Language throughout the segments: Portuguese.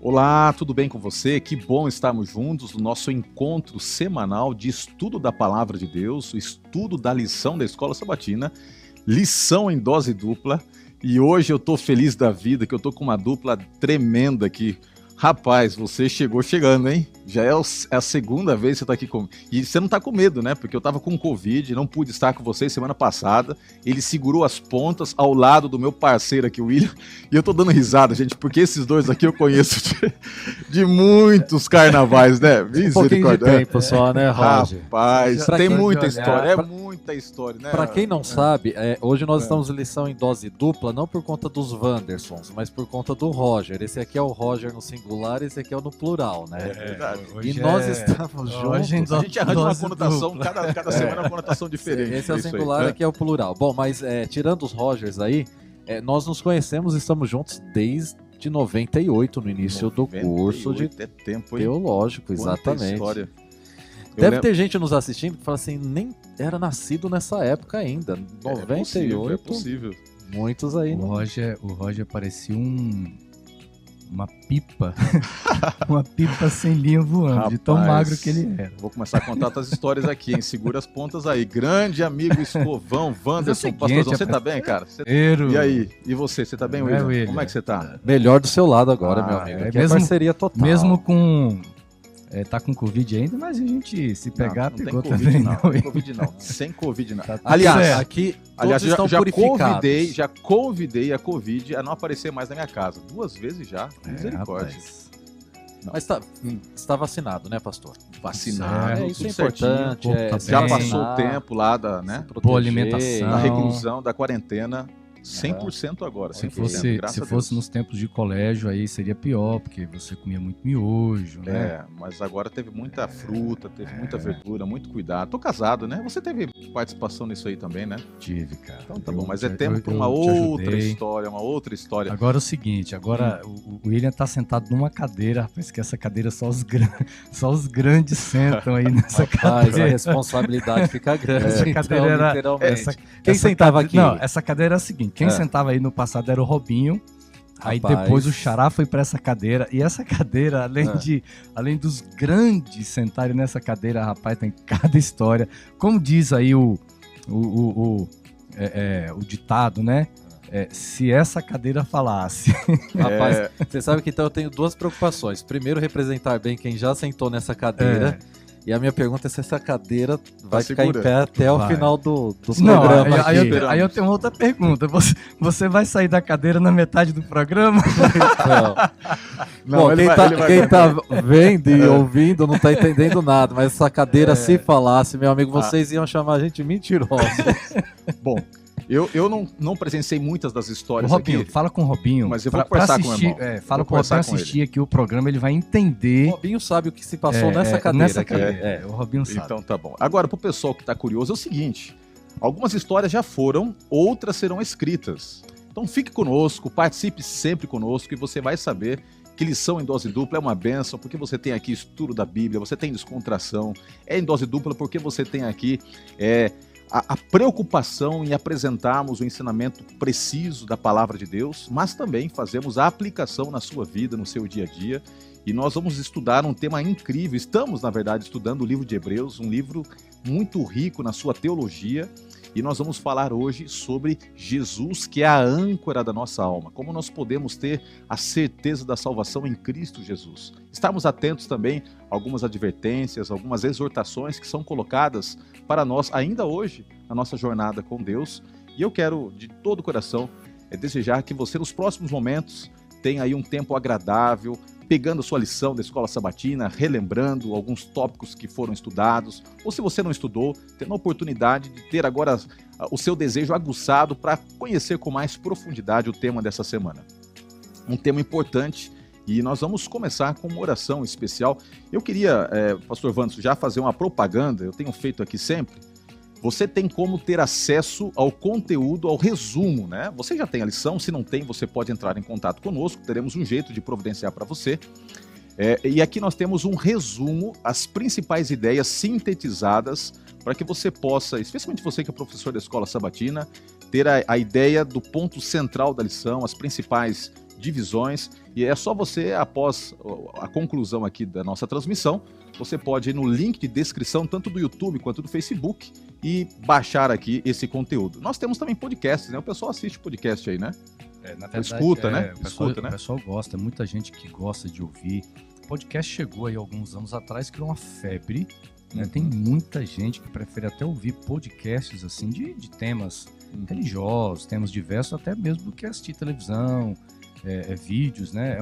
Olá, tudo bem com você? Que bom estarmos juntos no nosso encontro semanal de estudo da Palavra de Deus, o estudo da lição da Escola Sabatina, lição em dose dupla. E hoje eu tô feliz da vida, que eu tô com uma dupla tremenda aqui. Rapaz, você chegou chegando, hein? Já é a segunda vez que você tá aqui comigo. E você não tá com medo, né? Porque eu tava com Covid, não pude estar com vocês semana passada. Ele segurou as pontas ao lado do meu parceiro aqui, o William. E eu tô dando risada, gente, porque esses dois aqui eu conheço de muitos carnavais, né? Um pouquinho de tempo só, né, Roger? Rapaz, tem muita história, é muita história, né? Pra quem não sabe, hoje nós estamos em lição em dose dupla, não por conta dos Wandersons, mas por conta do Roger. Esse aqui é o Roger no singular, esse aqui é o no plural, né? É verdade. E nós estamos juntos. A gente arranja uma conotação, cada semana uma conotação diferente. Esse é o singular, aqui é o plural. Bom, mas tirando os Rogers aí, nós nos conhecemos e estamos juntos desde 98, no início do curso de tempo, teológico, exatamente. História. Deve ter gente nos assistindo que fala assim, nem era nascido nessa época ainda. 98. É possível. Muitos aí. O Roger parecia uma pipa. Uma pipa sem linha voando, rapaz, de tão magro que ele era. Vou começar a contar outras histórias aqui, hein? Segura as pontas aí. Grande amigo Escovão, Wanderson, pastorzão. Você tá bem, cara? E aí? E você tá bem, William? Como é que você tá? Melhor do seu lado agora, meu amigo. Aqui é parceria total. Mesmo com... tá com Covid ainda, mas a gente se pegar, não pegou tem COVID, também. Não tem Covid não, sem Covid não. Tá Aliás, aqui todos estão já purificados. convidei a Covid a não aparecer mais na minha casa. 2 vezes já, misericórdia. Mas está vacinado, né, pastor? Vacinado, isso é tudo importante. Já passou o tempo lá da boa alimentação, da reclusão, da quarentena. 100% agora. 100%, se fosse nos tempos de colégio, aí seria pior, porque você comia muito miojo, né? Mas agora teve muita fruta, teve muita verdura, muito cuidado. Tô casado, né? Você teve participação nisso aí também, né? Tive, cara. Então tá bom, mas é tempo para uma outra história, Agora é o seguinte, o William tá sentado numa cadeira, rapaz, que essa cadeira só os grandes sentam aí nessa cadeira. A responsabilidade fica grande. Essa cadeira era... literalmente. Quem sentava aqui? Não, essa cadeira é a seguinte, quem sentava aí no passado era o Robinho, aí depois o Xará foi para essa cadeira, e essa cadeira, além dos grandes sentarem nessa cadeira, rapaz, tem cada história. Como diz aí o ditado, né? Se essa cadeira falasse. Rapaz, você sabe que então eu tenho 2 preocupações. Primeiro, representar bem quem já sentou nessa cadeira. E a minha pergunta é se essa cadeira vai ficar em pé até o final do programa. Aí eu tenho outra pergunta. Você vai sair da cadeira na metade do programa? Não. Bom, quem tá vendo e ouvindo não tá entendendo nada, mas essa cadeira, se falasse, meu amigo, vocês iam chamar a gente mentiroso. Bom, eu não presenciei muitas das histórias Robinho, aqui. Fala com o Robinho. Mas eu vou conversar com o irmão. Fala com o Robinho assistir aqui o programa, ele vai entender. O Robinho sabe o que se passou nessa cadeira. O Robinho sabe. Então tá bom. Agora, pro pessoal que tá curioso, é o seguinte. Algumas histórias já foram, outras serão escritas. Então fique conosco, participe sempre conosco e você vai saber que lição em dose dupla é uma bênção, porque você tem aqui estudo da Bíblia, você tem descontração. É em dose dupla porque você tem aqui... a preocupação em apresentarmos o ensinamento preciso da palavra de Deus, mas também fazemos a aplicação na sua vida, no seu dia a dia. E nós vamos estudar um tema incrível. Estamos, na verdade, estudando o livro de Hebreus, um livro muito rico na sua teologia. E nós vamos falar hoje sobre Jesus, que é a âncora da nossa alma. Como nós podemos ter a certeza da salvação em Cristo Jesus. Estarmos atentos também a algumas advertências, algumas exortações que são colocadas para nós ainda hoje, na nossa jornada com Deus. E eu quero, de todo o coração, desejar que você, nos próximos momentos, tenha aí um tempo agradável, pegando sua lição da Escola Sabatina, relembrando alguns tópicos que foram estudados, ou se você não estudou, tendo a oportunidade de ter agora o seu desejo aguçado para conhecer com mais profundidade o tema dessa semana. Um tema importante, e nós vamos começar com uma oração especial. Eu queria, pastor Wanderson, já fazer uma propaganda, eu tenho feito aqui sempre. Você tem como ter acesso ao conteúdo, ao resumo, né? Você já tem a lição, se não tem, você pode entrar em contato conosco, teremos um jeito de providenciar para você. E aqui nós temos um resumo, as principais ideias sintetizadas, para que você possa, especialmente você que é professor da Escola Sabatina, ter a ideia do ponto central da lição, as principais divisões, e é só você, após a conclusão aqui da nossa transmissão, você pode ir no link de descrição, tanto do YouTube quanto do Facebook, e baixar aqui esse conteúdo. Nós temos também podcasts, né? O pessoal assiste podcast aí, né? Na verdade, escuta, né? O pessoal gosta, muita gente que gosta de ouvir. O podcast chegou aí alguns anos atrás, criou uma febre, né? Tem muita gente que prefere até ouvir podcasts assim de temas religiosos, temas diversos, até mesmo do que assistir televisão, vídeos, né?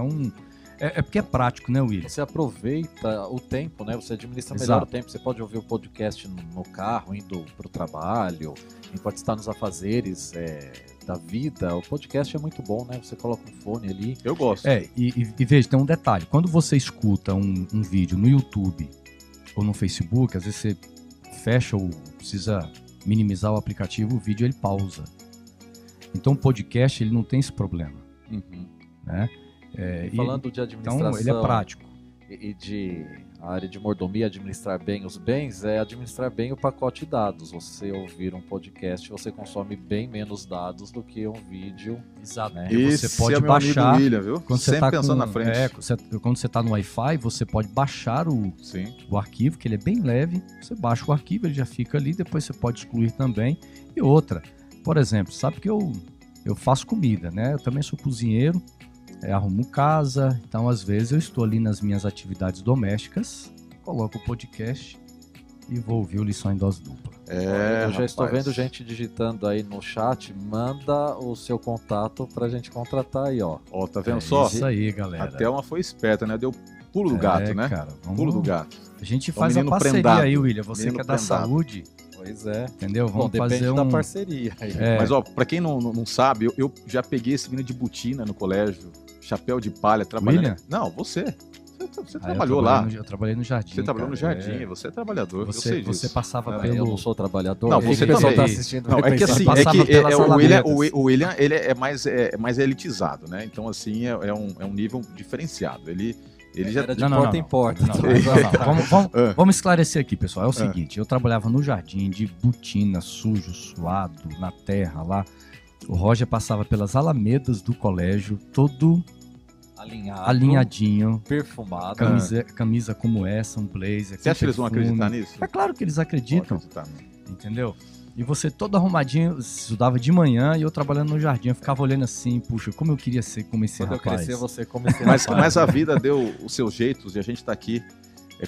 É porque é prático, né, William? Você aproveita o tempo, né? Você administra melhor o tempo. Você pode ouvir o podcast no carro, indo para o trabalho, enquanto está nos afazeres da vida. O podcast é muito bom, né? Você coloca um fone ali. Eu gosto. E veja, tem um detalhe. Quando você escuta um vídeo no YouTube ou no Facebook, às vezes você fecha ou precisa minimizar o aplicativo, o vídeo ele pausa. Então o podcast ele não tem esse problema, né? Falando de administração, então ele é prático. E de a área de mordomia, administrar bem os bens, é administrar bem o pacote de dados. Você ouvir um podcast, você consome bem menos dados do que um vídeo. Exato. Né? Esse você pode é baixar. William, viu? Quando sempre você tá pensando na frente. Quando você está no Wi-Fi, você pode baixar o arquivo, que ele é bem leve. Você baixa o arquivo, ele já fica ali. Depois você pode excluir também. E outra, por exemplo, sabe que eu faço comida, né? Eu também sou cozinheiro. Arrumo casa, então às vezes eu estou ali nas minhas atividades domésticas, coloco o podcast e vou ouvir o Lição em Dose Dupla. Eu já estou vendo gente digitando aí no chat, manda o seu contato pra gente contratar aí, ó. Ó, tá vendo só? Isso aí, galera. A Thelma foi esperta, né? Deu pulo do gato, né? Cara, pulo do gato. A gente faz a parceria aí, William, você que é da saúde. Pois é. Entendeu? Vamos fazer da parceria. Mas ó, pra quem não sabe, eu já peguei esse menino de botina no colégio, chapéu de palha, trabalhando. William? Não, você trabalhou lá. Eu trabalhei no jardim. Você trabalhou no jardim, você é trabalhador. Você passava pelo. Eu não sou trabalhador. Não, você também. Tá assistindo, não, é que assim, o William ele é mais elitizado, né? Então assim é um nível diferenciado. Ele já era de porta em porta. Vamos esclarecer aqui, pessoal. É o seguinte, eu trabalhava no jardim de botina, sujo, suado, na terra lá. O Roger passava pelas alamedas do colégio, todo alinhadinho, perfumado. Camisa como essa, um blazer. Você acha que eles vão acreditar nisso? É claro que eles acreditam. Entendeu? E você todo arrumadinho, estudava de manhã e eu trabalhando no jardim, eu ficava olhando assim, puxa, como eu queria ser como esse rapaz. Quando eu crescer, você como esse rapaz. Mas a vida deu os seus jeitos e a gente tá aqui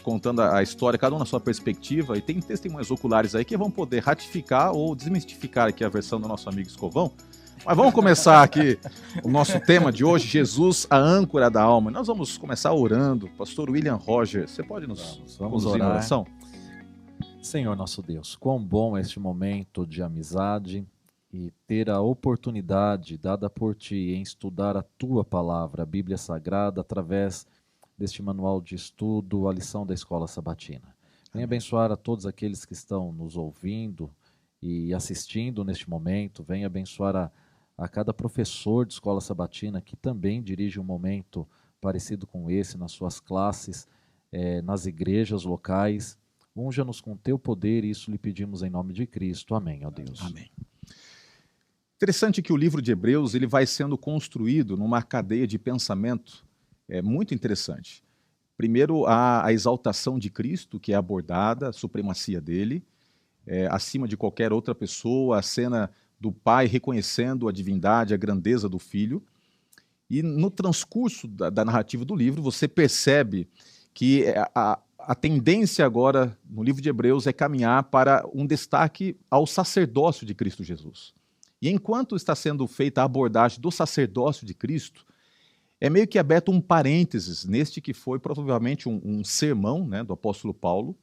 contando a história, cada um na sua perspectiva, e tem testemunhas oculares aí que vão poder ratificar ou desmistificar aqui a versão do nosso amigo Escovão. Mas vamos começar aqui o nosso tema de hoje, Jesus, a âncora da alma. Nós vamos começar orando. Pastor William Roger, você pode nos conduzir em oração? Senhor nosso Deus, quão bom é este momento de amizade e ter a oportunidade dada por Ti em estudar a Tua Palavra, a Bíblia Sagrada, através deste manual de estudo, a lição da Escola Sabatina. Venha abençoar a todos aqueles que estão nos ouvindo e assistindo neste momento. Venha abençoar a cada professor de Escola Sabatina que também dirige um momento parecido com esse nas suas classes, nas igrejas locais. Unja-nos com Teu poder e isso lhe pedimos em nome de Cristo. Amém, ó Deus. Amém. Interessante que o livro de Hebreus ele vai sendo construído numa cadeia de pensamento muito interessante. Primeiro, a exaltação de Cristo, que é abordada, a supremacia dele, acima de qualquer outra pessoa, a cena do Pai reconhecendo a divindade, a grandeza do Filho. E no transcurso da narrativa do livro, você percebe que a tendência agora, no livro de Hebreus, é caminhar para um destaque ao sacerdócio de Cristo Jesus. E enquanto está sendo feita a abordagem do sacerdócio de Cristo, é meio que aberto um parênteses neste que foi provavelmente um sermão, né, do apóstolo Paulo,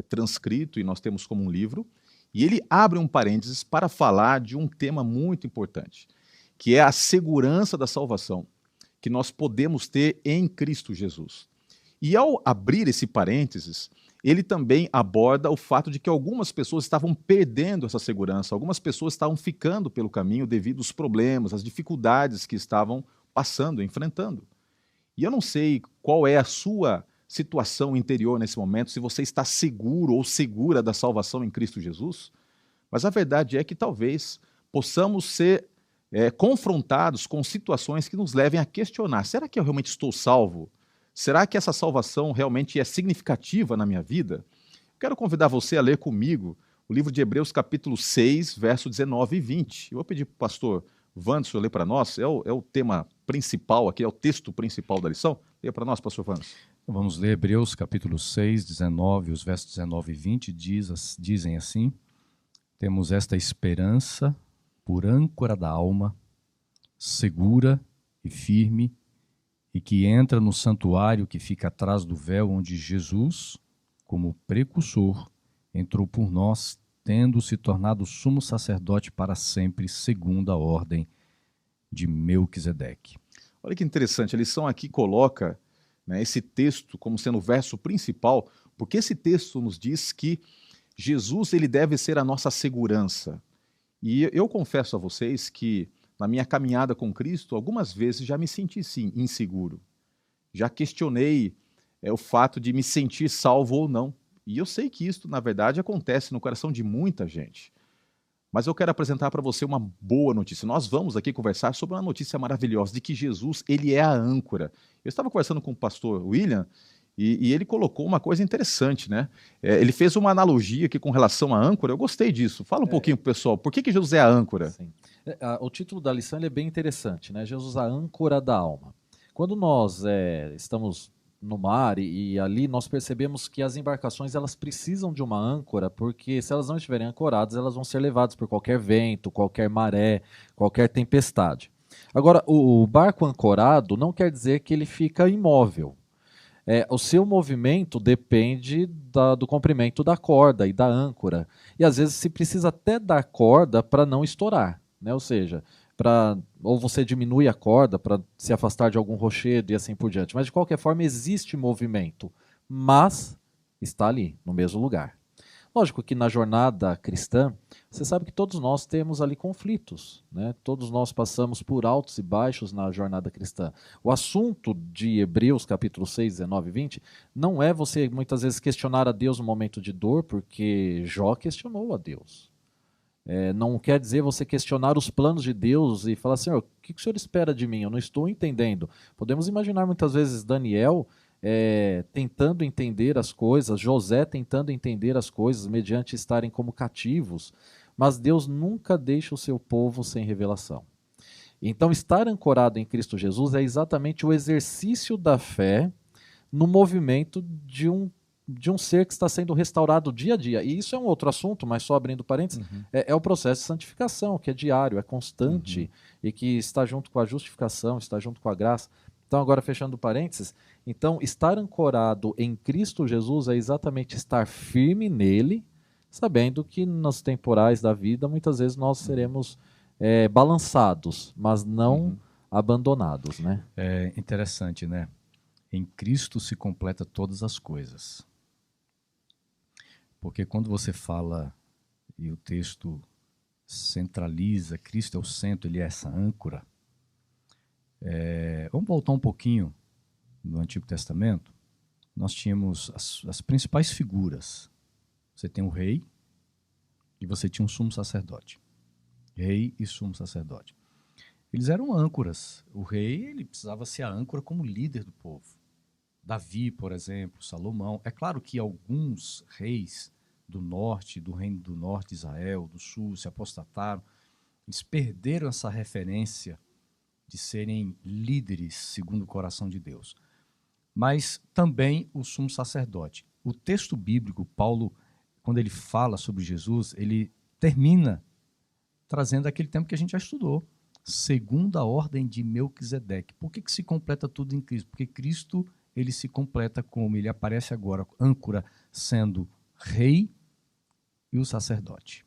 transcrito e nós temos como um livro, e ele abre um parênteses para falar de um tema muito importante, que é a segurança da salvação que nós podemos ter em Cristo Jesus. E ao abrir esse parênteses, ele também aborda o fato de que algumas pessoas estavam perdendo essa segurança, algumas pessoas estavam ficando pelo caminho devido aos problemas, às dificuldades que estavam passando, enfrentando. E eu não sei qual é a sua situação interior nesse momento, se você está seguro ou segura da salvação em Cristo Jesus, mas a verdade é que talvez possamos ser confrontados com situações que nos levem a questionar: será que eu realmente estou salvo? Será que essa salvação realmente é significativa na minha vida? Quero convidar você a ler comigo o livro de Hebreus, capítulo 6, verso 19 e 20. Eu vou pedir para o pastor Wanderson ler para nós, é o tema principal aqui, é o texto principal da lição. Leia para nós, pastor Wanderson. Vamos ler Hebreus, capítulo 6, 19, os versos 19 e 20, dizem assim: temos esta esperança por âncora da alma, segura e firme, e que entra no santuário que fica atrás do véu, onde Jesus, como precursor, entrou por nós, tendo se tornado sumo sacerdote para sempre, segundo a ordem de Melquisedeque. Olha que interessante, a lição aqui coloca, né, esse texto como sendo o verso principal, porque esse texto nos diz que Jesus ele deve ser a nossa segurança. E eu confesso a vocês que na minha caminhada com Cristo, algumas vezes já me senti sim inseguro. Já questionei o fato de me sentir salvo ou não. E eu sei que isso, na verdade, acontece no coração de muita gente. Mas eu quero apresentar para você uma boa notícia. Nós vamos aqui conversar sobre uma notícia maravilhosa de que Jesus, ele é a âncora. Eu estava conversando com o pastor William e ele colocou uma coisa interessante, né? Ele fez uma analogia aqui com relação à âncora. Eu gostei disso. Fala um pouquinho pro pessoal. Por que Jesus é a âncora? Sim. O título da lição ele é bem interessante, né? Jesus, a âncora da alma. Quando nós estamos no mar e ali nós percebemos que as embarcações elas precisam de uma âncora, porque se elas não estiverem ancoradas, elas vão ser levadas por qualquer vento, qualquer maré, qualquer tempestade. Agora, o barco ancorado não quer dizer que ele fica imóvel. O seu movimento depende do comprimento da corda e da âncora. E às vezes se precisa até dar corda para não estourar, né? Ou seja, ou você diminui a corda para se afastar de algum rochedo e assim por diante. Mas de qualquer forma existe movimento, mas está ali, no mesmo lugar. Lógico que na jornada cristã, você sabe que todos nós temos ali conflitos, né? Todos nós passamos por altos e baixos na jornada cristã. O assunto de Hebreus, capítulo 6, 19 e 20, não é você muitas vezes questionar a Deus no momento de dor, porque Jó questionou a Deus. Não quer dizer você questionar os planos de Deus e falar, Senhor, o que o Senhor espera de mim? Eu não estou entendendo. Podemos imaginar muitas vezes Daniel tentando entender as coisas, José tentando entender as coisas mediante estarem como cativos, mas Deus nunca deixa o seu povo sem revelação. Então estar ancorado em Cristo Jesus é exatamente o exercício da fé no movimento de um ser que está sendo restaurado dia a dia. E isso é um outro assunto, mas só abrindo parênteses, é o processo de santificação, que é diário, é constante, e que está junto com a justificação, está junto com a graça. Então, agora fechando parênteses, então estar ancorado em Cristo Jesus é exatamente estar firme nele, sabendo que nos temporais da vida, muitas vezes nós seremos balançados, mas não abandonados, né? É interessante, né? Em Cristo se completa todas as coisas. Porque quando você fala, e o texto centraliza, Cristo é o centro, ele é essa âncora. Vamos voltar um pouquinho no Antigo Testamento. Nós tínhamos as principais figuras. Você tem o rei e você tinha um sumo sacerdote. Rei e sumo sacerdote. Eles eram âncoras. O rei ele precisava ser a âncora como líder do povo. Davi, por exemplo, Salomão. É claro que alguns reis do norte, do reino do norte, Israel, do sul, se apostataram. Eles perderam essa referência de serem líderes segundo o coração de Deus. Mas também o sumo sacerdote. O texto bíblico, Paulo, quando ele fala sobre Jesus, ele termina trazendo aquele tempo que a gente já estudou. Segundo a ordem de Melquisedeque. Por que se completa tudo em Cristo? Porque Cristo ele se completa como ele aparece agora, âncora, sendo rei e o sacerdote.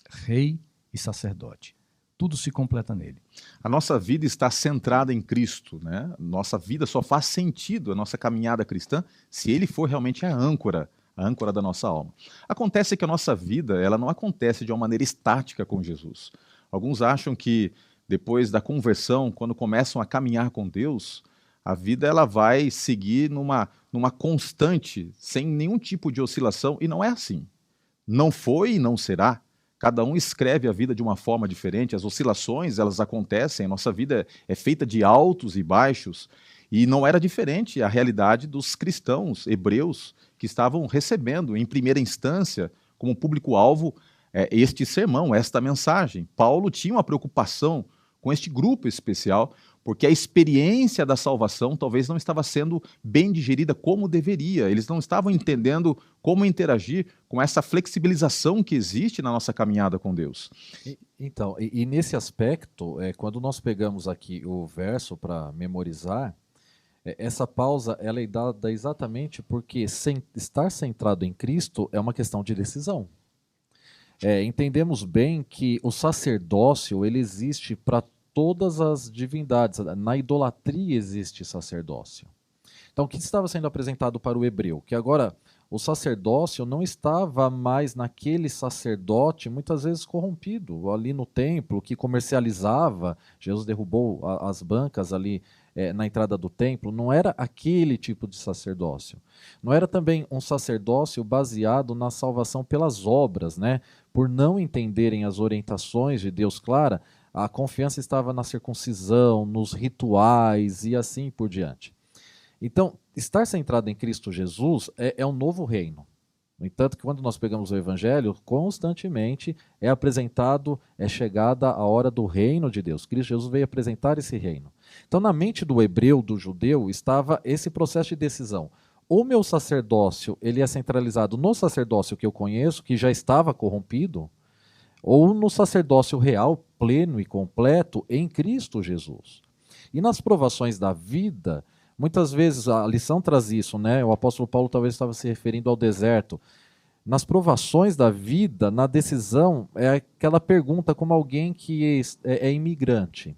Rei e sacerdote. Tudo se completa nele. A nossa vida está centrada em Cristo, né? Nossa vida só faz sentido, a nossa caminhada cristã, se ele for realmente a âncora da nossa alma. Acontece que a nossa vida, ela não acontece de uma maneira estática com Jesus. Alguns acham que depois da conversão, quando começam a caminhar com Deus, a vida ela vai seguir numa constante, sem nenhum tipo de oscilação, e não é assim. Não foi e não será. cada um escreve a vida de uma forma diferente, as oscilações, elas acontecem, nossa vida é feita de altos e baixos, e não era diferente a realidade dos cristãos hebreus que estavam recebendo, em primeira instância, como público-alvo, este sermão, esta mensagem. Paulo tinha uma preocupação com este grupo especial, porque a experiência da salvação talvez não estava sendo bem digerida como deveria. Eles não estavam entendendo como interagir com essa flexibilização que existe na nossa caminhada com Deus. Então, nesse aspecto, quando nós pegamos aqui o verso para memorizar, essa pausa ela é dada exatamente porque estar centrado em Cristo é uma questão de decisão. Entendemos bem que o sacerdócio ele existe para todas as divindades. Na idolatria existe sacerdócio. Então, o que estava sendo apresentado para o hebreu? Que agora o sacerdócio não estava mais naquele sacerdote, muitas vezes corrompido, ali no templo, que comercializava. Jesus derrubou as bancas ali na entrada do templo. Não era aquele tipo de sacerdócio. Não era também um sacerdócio baseado na salvação pelas obras, né? Por não entenderem as orientações de Deus clara, a confiança estava na circuncisão, nos rituais e assim por diante. Então, estar centrado em Cristo Jesus é um novo reino. No entanto, que quando nós pegamos o Evangelho, constantemente é apresentado, é chegada a hora do reino de Deus. Cristo Jesus veio apresentar esse reino. Então, na mente do hebreu, do judeu, estava esse processo de decisão. O meu sacerdócio, ele é centralizado no sacerdócio que eu conheço, que já estava corrompido, ou no sacerdócio real, pleno e completo em Cristo Jesus. E nas provações da vida, muitas vezes a lição traz isso, né? O apóstolo Paulo talvez estava se referindo ao deserto. Nas provações da vida, na decisão, é aquela pergunta como alguém que é imigrante.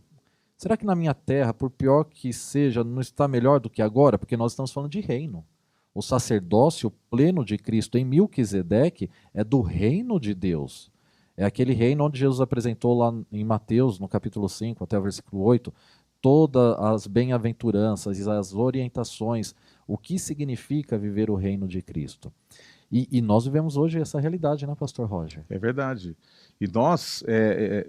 Será que na minha terra, por pior que seja, não está melhor do que agora? Porque nós estamos falando de reino. O sacerdócio pleno de Cristo em Melquisedeque é do reino de Deus. É aquele reino onde Jesus apresentou lá em Mateus, no capítulo 5, até o versículo 8, todas as bem-aventuranças e as orientações, o que significa viver o reino de Cristo. E nós vivemos hoje essa realidade, né, pastor Roger? É verdade. E nós,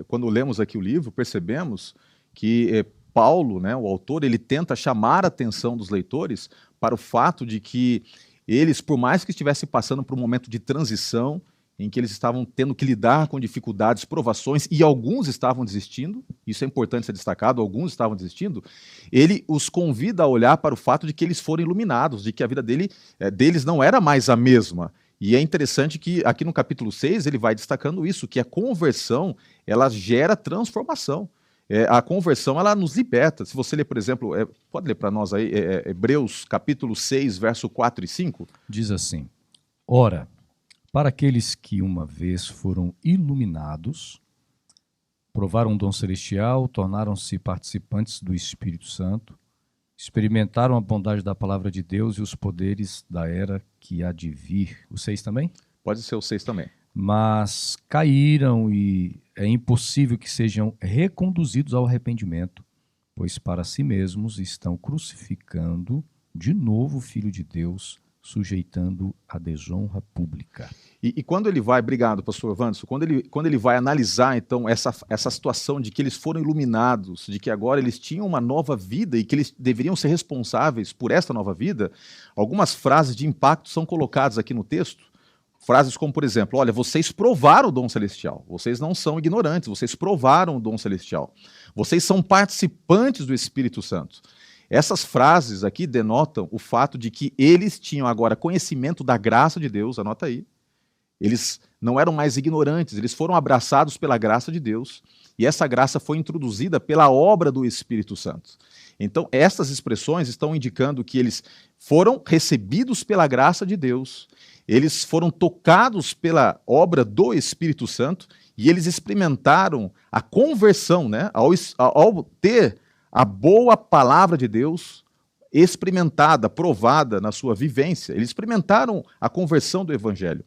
quando lemos aqui o livro, percebemos que Paulo, né, o autor, ele tenta chamar a atenção dos leitores para o fato de que eles, por mais que estivessem passando por um momento de transição, em que eles estavam tendo que lidar com dificuldades, provações, e alguns estavam desistindo, isso é importante ser destacado, alguns estavam desistindo, ele os convida a olhar para o fato de que eles foram iluminados, de que a vida deles não era mais a mesma. E é interessante que aqui no capítulo 6 ele vai destacando isso, que a conversão, ela gera transformação. A conversão, ela nos liberta. Se você ler, por exemplo, pode ler para nós aí, Hebreus capítulo 6, verso 4 e 5? Diz assim: Ora, para aqueles que uma vez foram iluminados, provaram o dom celestial, tornaram-se participantes do Espírito Santo, experimentaram a bondade da palavra de Deus e os poderes da era que há de vir. O 6 também? Pode ser o 6 também. Mas caíram e é impossível que sejam reconduzidos ao arrependimento, pois para si mesmos estão crucificando de novo o Filho de Deus, sujeitando a desonra pública. E quando ele vai, obrigado, pastor Wanderson, quando ele vai analisar, então, essa situação de que eles foram iluminados, de que agora eles tinham uma nova vida e que eles deveriam ser responsáveis por essa nova vida, algumas frases de impacto são colocadas aqui no texto. Frases como, por exemplo, olha, vocês provaram o dom celestial, vocês não são ignorantes, vocês provaram o dom celestial, vocês são participantes do Espírito Santo. Essas frases aqui denotam o fato de que eles tinham agora conhecimento da graça de Deus, anota aí. Eles não eram mais ignorantes, eles foram abraçados pela graça de Deus e essa graça foi introduzida pela obra do Espírito Santo. Então, essas expressões estão indicando que eles foram recebidos pela graça de Deus, eles foram tocados pela obra do Espírito Santo e eles experimentaram a conversão, né? Ao ter a boa palavra de Deus experimentada, provada na sua vivência. Eles experimentaram a conversão do Evangelho.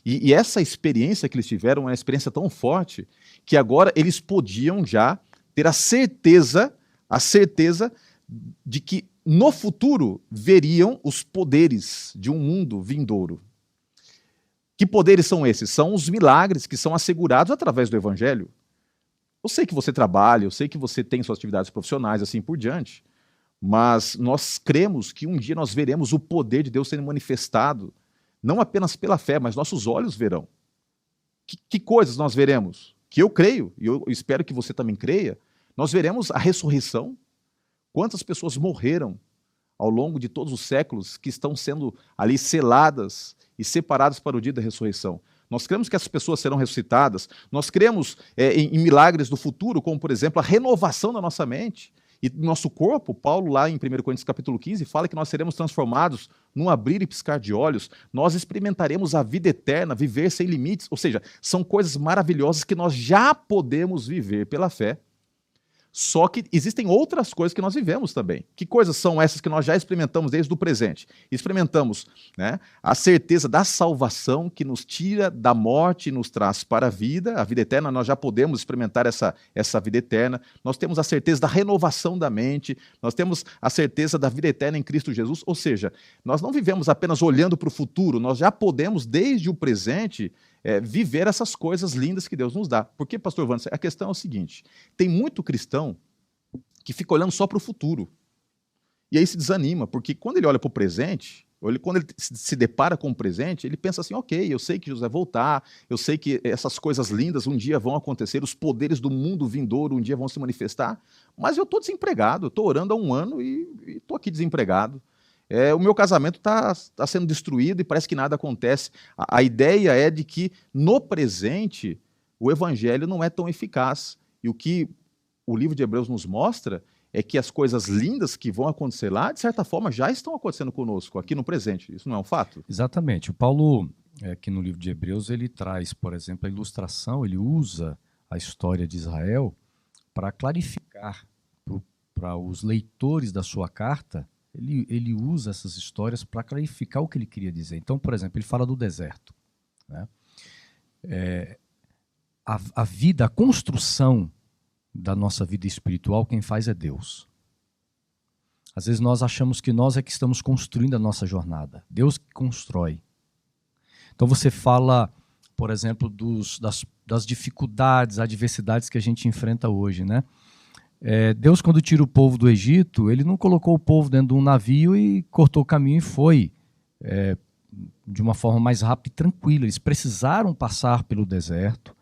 E essa experiência que eles tiveram é uma experiência tão forte que agora eles podiam já ter a certeza de que no futuro veriam os poderes de um mundo vindouro. Que poderes são esses? São os milagres que são assegurados através do Evangelho. Eu sei que você trabalha, eu sei que você tem suas atividades profissionais, assim por diante, mas nós cremos que um dia nós veremos o poder de Deus sendo manifestado, não apenas pela fé, mas nossos olhos verão. Que coisas nós veremos? Que eu creio, e eu espero que você também creia, nós veremos a ressurreição. Quantas pessoas morreram ao longo de todos os séculos que estão sendo ali seladas e separadas para o dia da ressurreição? Nós cremos que essas pessoas serão ressuscitadas, nós cremos em milagres do futuro, como, por exemplo, a renovação da nossa mente e do nosso corpo. Paulo, lá em 1 Coríntios capítulo 15, fala que nós seremos transformados num abrir e piscar de olhos, nós experimentaremos a vida eterna, viver sem limites, ou seja, são coisas maravilhosas que nós já podemos viver pela fé. Só que existem outras coisas que nós vivemos também. Que coisas são essas que nós já experimentamos desde o presente? Experimentamos, né, a certeza da salvação que nos tira da morte e nos traz para a vida eterna. Nós já podemos experimentar essa vida eterna. Nós temos a certeza da renovação da mente, nós temos a certeza da vida eterna em Cristo Jesus. Ou seja, nós não vivemos apenas olhando para o futuro, nós já podemos, desde o presente, viver essas coisas lindas que Deus nos dá. Porque, pastor Wander, a questão é o seguinte: tem muito cristão que fica olhando só para o futuro. E aí se desanima, porque quando ele olha para o presente, quando ele se depara com o presente, ele pensa assim, ok, eu sei que Jesus vai voltar, eu sei que essas coisas lindas um dia vão acontecer, os poderes do mundo vindouro um dia vão se manifestar, mas eu estou desempregado, eu estou orando há 1 ano e estou aqui desempregado. O meu casamento está sendo destruído e parece que nada acontece. A ideia é de que, no presente, o evangelho não é tão eficaz. E o que o livro de Hebreus nos mostra é que as coisas lindas que vão acontecer lá, de certa forma, já estão acontecendo conosco, aqui no presente. Isso não é um fato? Exatamente. O Paulo, aqui no livro de Hebreus, ele traz, por exemplo, a ilustração, ele usa a história de Israel para clarificar para os leitores da sua carta. Ele usa essas histórias para clarificar o que ele queria dizer. Então, por exemplo, ele fala do deserto, né? A vida, a construção da nossa vida espiritual, quem faz é Deus. Às vezes nós achamos que nós é que estamos construindo a nossa jornada. Deus que constrói. Então você fala, por exemplo, das dificuldades, adversidades que a gente enfrenta hoje, né? Deus, quando tira o povo do Egito, ele não colocou o povo dentro de um navio e cortou o caminho e foi de uma forma mais rápida e tranquila. Eles precisaram passar pelo deserto.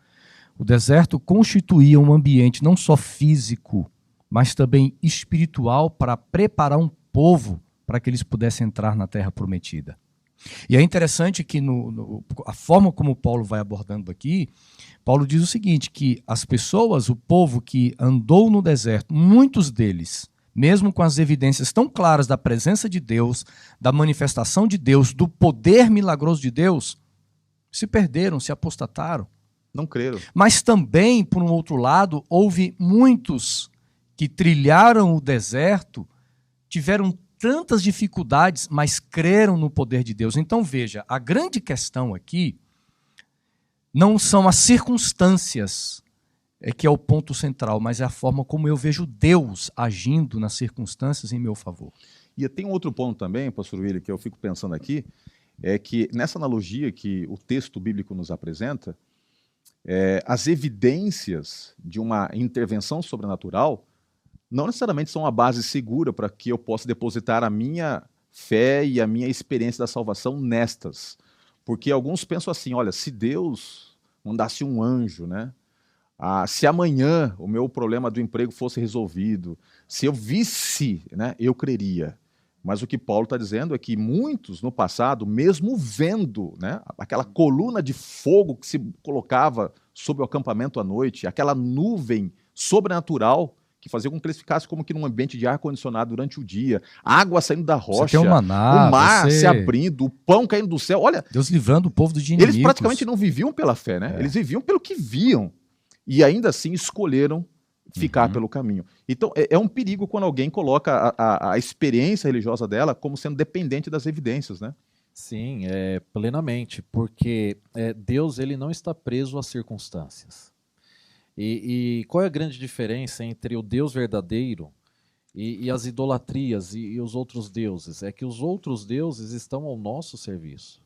O deserto constituía um ambiente não só físico, mas também espiritual para preparar um povo para que eles pudessem entrar na terra prometida. E é interessante que a forma como Paulo vai abordando aqui, Paulo diz o seguinte, que as pessoas, o povo que andou no deserto, muitos deles, mesmo com as evidências tão claras da presença de Deus, da manifestação de Deus, do poder milagroso de Deus, se perderam, se apostataram. Não creram. Mas também, por um outro lado, houve muitos que trilharam o deserto, tiveram tantas dificuldades, mas creram no poder de Deus. Então veja, a grande questão aqui não são as circunstâncias que é o ponto central, mas é a forma como eu vejo Deus agindo nas circunstâncias em meu favor. E tem um outro ponto também, pastor Willi, que eu fico pensando aqui, é que nessa analogia que o texto bíblico nos apresenta, as evidências de uma intervenção sobrenatural não necessariamente são uma base segura para que eu possa depositar a minha fé e a minha experiência da salvação nestas. Porque alguns pensam assim, olha, se Deus mandasse um anjo, né? Se amanhã o meu problema do emprego fosse resolvido, se eu visse, né, eu creria. Mas o que Paulo está dizendo é que muitos no passado, mesmo vendo, né, aquela coluna de fogo que se colocava sobre o acampamento à noite, aquela nuvem sobrenatural que fazia com que eles ficassem como que num ambiente de ar-condicionado durante o dia, água saindo da rocha, o mar se abrindo, o pão caindo do céu. Olha, Deus livrando o povo dos inimigos. Eles praticamente não viviam pela fé, né? Eles viviam pelo que viam. E ainda assim escolheram ficar pelo caminho. Então, é um perigo quando alguém coloca a experiência religiosa dela como sendo dependente das evidências, né? Sim, plenamente, porque Deus ele não está preso às circunstâncias. E qual é a grande diferença entre o Deus verdadeiro e as idolatrias e os outros deuses? É que os outros deuses estão ao nosso serviço.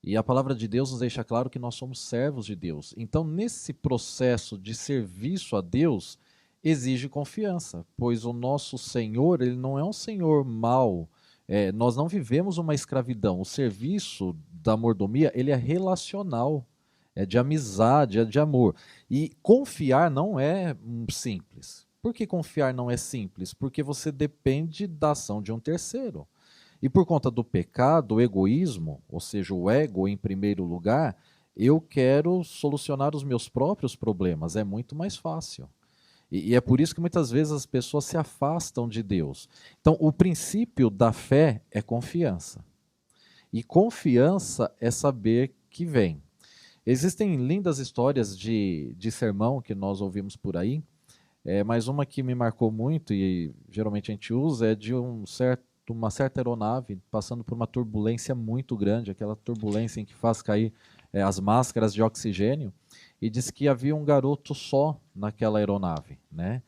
E a palavra de Deus nos deixa claro que nós somos servos de Deus. Então, nesse processo de serviço a Deus, exige confiança, pois o nosso Senhor, ele não é um Senhor mau. Nós não vivemos uma escravidão. O serviço da mordomia, ele é relacional, é de amizade, é de amor. E confiar não é simples. Por que confiar não é simples? Porque você depende da ação de um terceiro. E por conta do pecado, o egoísmo, ou seja, o ego em primeiro lugar, eu quero solucionar os meus próprios problemas, é muito mais fácil. E é por isso que muitas vezes as pessoas se afastam de Deus. Então, o princípio da fé é confiança. E confiança é saber que vem. Existem lindas histórias de sermão que nós ouvimos por aí, mas uma que me marcou muito, e geralmente a gente usa, é de uma certa aeronave passando por uma turbulência muito grande, aquela turbulência em que faz cair as máscaras de oxigênio, e diz que havia um garoto só naquela aeronave, né?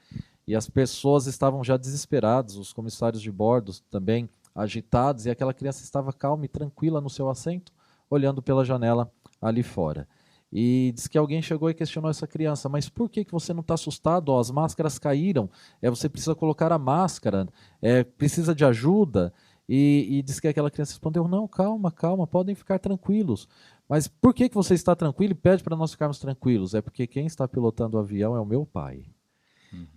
E as pessoas estavam já desesperadas, os comissários de bordo também agitados, e aquela criança estava calma e tranquila no seu assento, olhando pela janela ali fora. E diz que alguém chegou e questionou essa criança, mas por que você não está assustado? As máscaras caíram, você precisa colocar a máscara, precisa de ajuda. E diz que aquela criança respondeu, não, calma, podem ficar tranquilos. Mas por que você está tranquilo e pede para nós ficarmos tranquilos? É porque quem está pilotando o avião é o meu pai.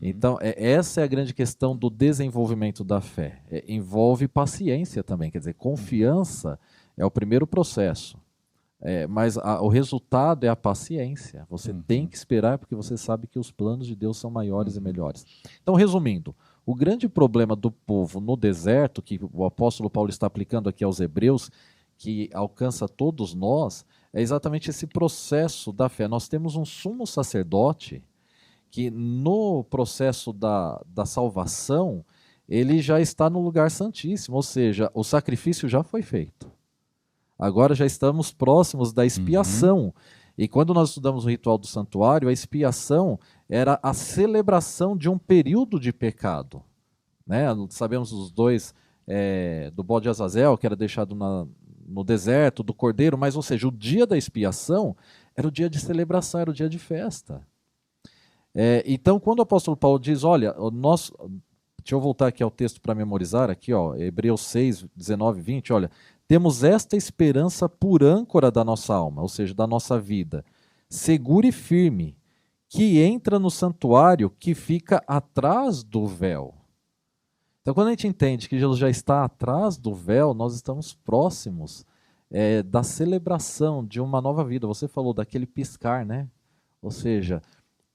Então, essa é a grande questão do desenvolvimento da fé. Envolve paciência também, quer dizer, confiança é o primeiro processo. Mas o resultado é a paciência. Você tem que esperar porque você sabe que os planos de Deus são maiores e melhores. Então, resumindo, o grande problema do povo no deserto, que o apóstolo Paulo está aplicando aqui aos hebreus, que alcança todos nós, é exatamente esse processo da fé. Nós temos um sumo sacerdote que no processo da salvação, ele já está no lugar santíssimo, ou seja, o sacrifício já foi feito. Agora já estamos próximos da expiação. E quando nós estudamos o ritual do santuário, a expiação era a celebração de um período de pecado. Né? Sabemos os dois, do bode de Azazel, que era deixado no deserto, do cordeiro, mas, ou seja, o dia da expiação era o dia de celebração, era o dia de festa. Então, quando o apóstolo Paulo diz, olha, deixa eu voltar aqui ao texto para memorizar, aqui, ó, Hebreus 6, 19, 20, olha, temos esta esperança por âncora da nossa alma, ou seja, da nossa vida, segura e firme, que entra no santuário que fica atrás do véu. Então, quando a gente entende que Jesus já está atrás do véu, nós estamos próximos da celebração de uma nova vida. Você falou daquele piscar, né? Ou seja,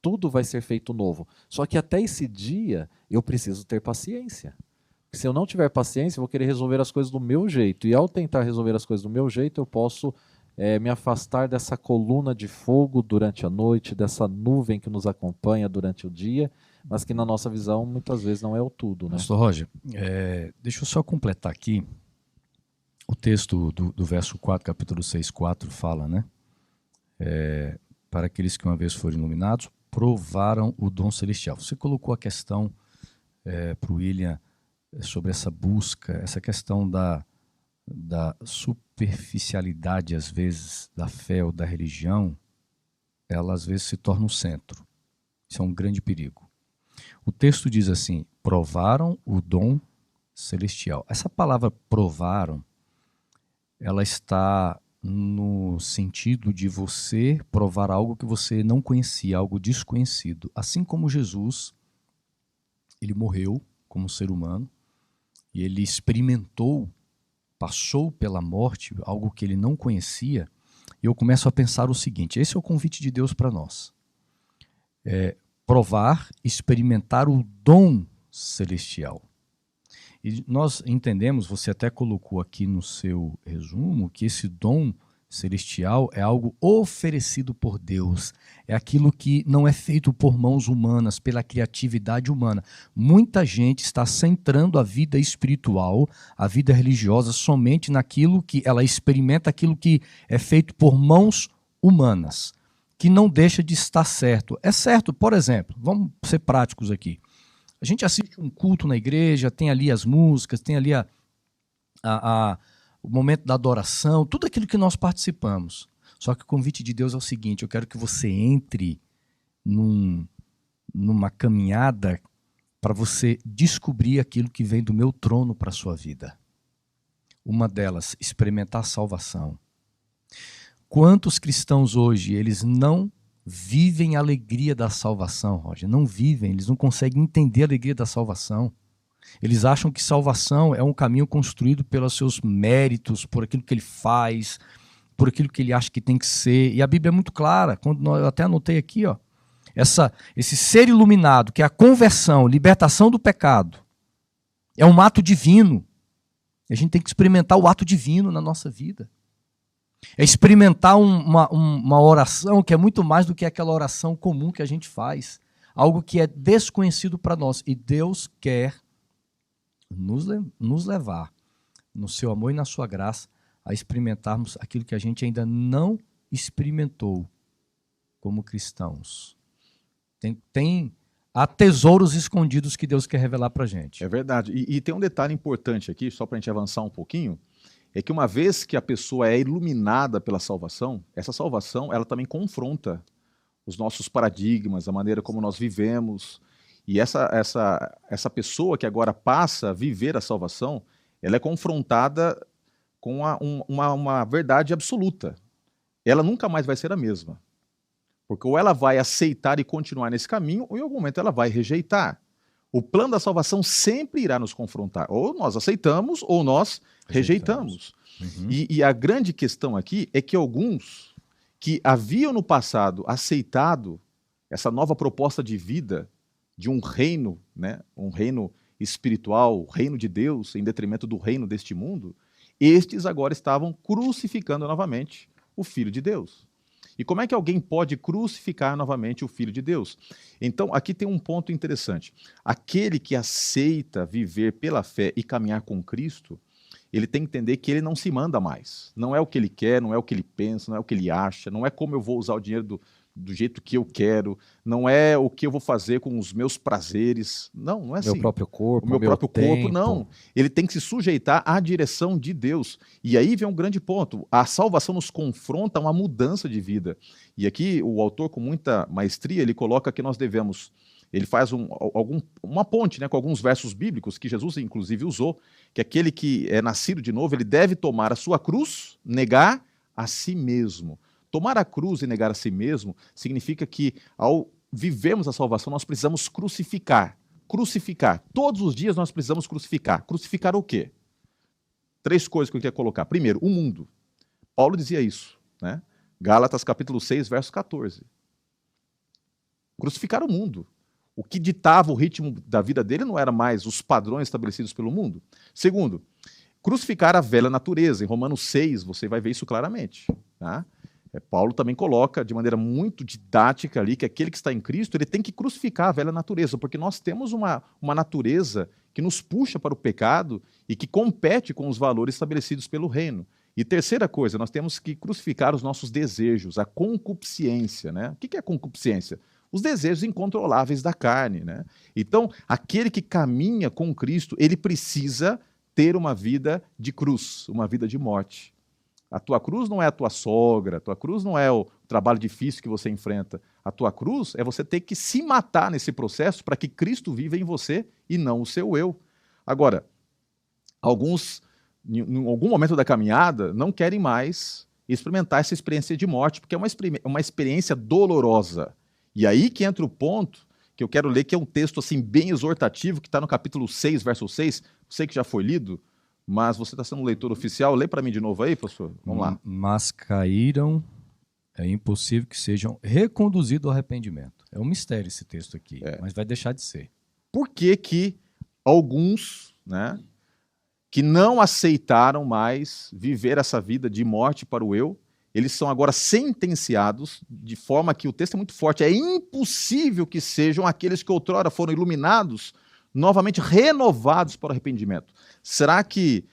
tudo vai ser feito novo. Só que até esse dia, eu preciso ter paciência. Se eu não tiver paciência, eu vou querer resolver as coisas do meu jeito. E ao tentar resolver as coisas do meu jeito, eu posso me afastar dessa coluna de fogo durante a noite, dessa nuvem que nos acompanha durante o dia, mas que na nossa visão muitas vezes não é o tudo. Né? Pastor Roger, deixa eu só completar aqui. O texto do verso 4, capítulo 6, 4 fala, né? Para aqueles que uma vez foram iluminados, provaram o dom celestial. Você colocou a questão para o William sobre essa busca, essa questão da superficialidade, às vezes, da fé ou da religião, ela às vezes se torna o centro. Isso é um grande perigo. O texto diz assim, provaram o dom celestial. Essa palavra provaram, ela está no sentido de você provar algo que você não conhecia, algo desconhecido. Assim como Jesus, ele morreu como ser humano, e ele experimentou, passou pela morte, algo que ele não conhecia, e eu começo a pensar o seguinte, esse é o convite de Deus para nós. Provar, experimentar o dom celestial. E nós entendemos, você até colocou aqui no seu resumo, que esse dom celestial é algo oferecido por Deus. É aquilo que não é feito por mãos humanas, pela criatividade humana. Muita gente está centrando a vida espiritual, a vida religiosa, somente naquilo que ela experimenta, aquilo que é feito por mãos humanas, que não deixa de estar certo. É certo, por exemplo, vamos ser práticos aqui. A gente assiste um culto na igreja, tem ali as músicas, tem ali o momento da adoração, tudo aquilo que nós participamos. Só que o convite de Deus é o seguinte: eu quero que você entre numa caminhada para você descobrir aquilo que vem do meu trono para a sua vida. Uma delas, experimentar a salvação. Quantos cristãos hoje, eles não vivem a alegria da salvação, Roger? Não vivem, eles não conseguem entender a alegria da salvação. Eles acham que salvação é um caminho construído pelos seus méritos, por aquilo que ele faz, por aquilo que ele acha que tem que ser. E a Bíblia é muito clara, eu até anotei aqui, ó, esse ser iluminado, que é a conversão, libertação do pecado, é um ato divino. A gente tem que experimentar o ato divino na nossa vida. É experimentar uma oração que é muito mais do que aquela oração comum que a gente faz. Algo que é desconhecido para nós. E Deus quer nos levar, no seu amor e na sua graça, a experimentarmos aquilo que a gente ainda não experimentou como cristãos. Há tesouros escondidos que Deus quer revelar para a gente. É verdade. E tem um detalhe importante aqui, só para a gente avançar um pouquinho, é que uma vez que a pessoa é iluminada pela salvação, essa salvação ela também confronta os nossos paradigmas, a maneira como nós vivemos. E essa pessoa que agora passa a viver a salvação, ela é confrontada com uma verdade absoluta. Ela nunca mais vai ser a mesma. Porque ou ela vai aceitar e continuar nesse caminho, ou em algum momento ela vai rejeitar. O plano da salvação sempre irá nos confrontar. Ou nós aceitamos, ou nós rejeitamos. Uhum. E a grande questão aqui é que alguns que haviam no passado aceitado essa nova proposta de vida, de um reino, né, um reino espiritual, o reino de Deus, em detrimento do reino deste mundo, estes agora estavam crucificando novamente o Filho de Deus. E como é que alguém pode crucificar novamente o Filho de Deus? Então, aqui tem um ponto interessante. Aquele que aceita viver pela fé e caminhar com Cristo, ele tem que entender que ele não se manda mais. Não é o que ele quer, não é o que ele pensa, não é o que ele acha, não é como eu vou usar o dinheiro do jeito que eu quero, não é o que eu vou fazer com os meus prazeres. Não é assim. Meu próprio corpo, o meu próprio tempo. corpo, não. Ele tem que se sujeitar à direção de Deus. E aí vem um grande ponto. A salvação nos confronta a uma mudança de vida. E aqui o autor, com muita maestria, ele coloca que nós devemos... Ele faz uma ponte, né, com alguns versos bíblicos que Jesus, inclusive, usou, que aquele que é nascido de novo, ele deve tomar a sua cruz, negar a si mesmo. Tomar a cruz e negar a si mesmo significa que, ao vivermos a salvação, nós precisamos crucificar. Crucificar. Todos os dias nós precisamos crucificar. Crucificar o quê? 3 coisas que eu queria colocar. Primeiro, o mundo. Paulo dizia isso, né? Gálatas capítulo 6, verso 14. Crucificar o mundo. O que ditava o ritmo da vida dele não era mais os padrões estabelecidos pelo mundo. Segundo, crucificar a velha natureza. Em Romanos 6, você vai ver isso claramente, tá? Paulo também coloca de maneira muito didática ali que aquele que está em Cristo, ele tem que crucificar a velha natureza, porque nós temos uma natureza que nos puxa para o pecado e que compete com os valores estabelecidos pelo reino. E terceira coisa, nós temos que crucificar os nossos desejos, a concupiscência, né? O que é concupiscência? Os desejos incontroláveis da carne, né? Então, aquele que caminha com Cristo, ele precisa ter uma vida de cruz, uma vida de morte. A tua cruz não é a tua sogra, a tua cruz não é o trabalho difícil que você enfrenta. A tua cruz é você ter que se matar nesse processo para que Cristo viva em você e não o seu eu. Agora, alguns, em algum momento da caminhada, não querem mais experimentar essa experiência de morte, porque é uma experiência dolorosa. E aí que entra o ponto que eu quero ler, que é um texto assim, bem exortativo, que está no capítulo 6, verso 6. Sei que já foi lido, mas você está sendo um leitor oficial. Lê para mim de novo aí, pastor. Vamos lá. Mas caíram, é impossível que sejam reconduzidos ao arrependimento. É um mistério esse texto aqui, mas vai deixar de ser. Por que que alguns, né, que não aceitaram mais viver essa vida de morte para o eu, eles são agora sentenciados, de forma que o texto é muito forte. É impossível que sejam aqueles que outrora foram iluminados, novamente renovados para o arrependimento. Será que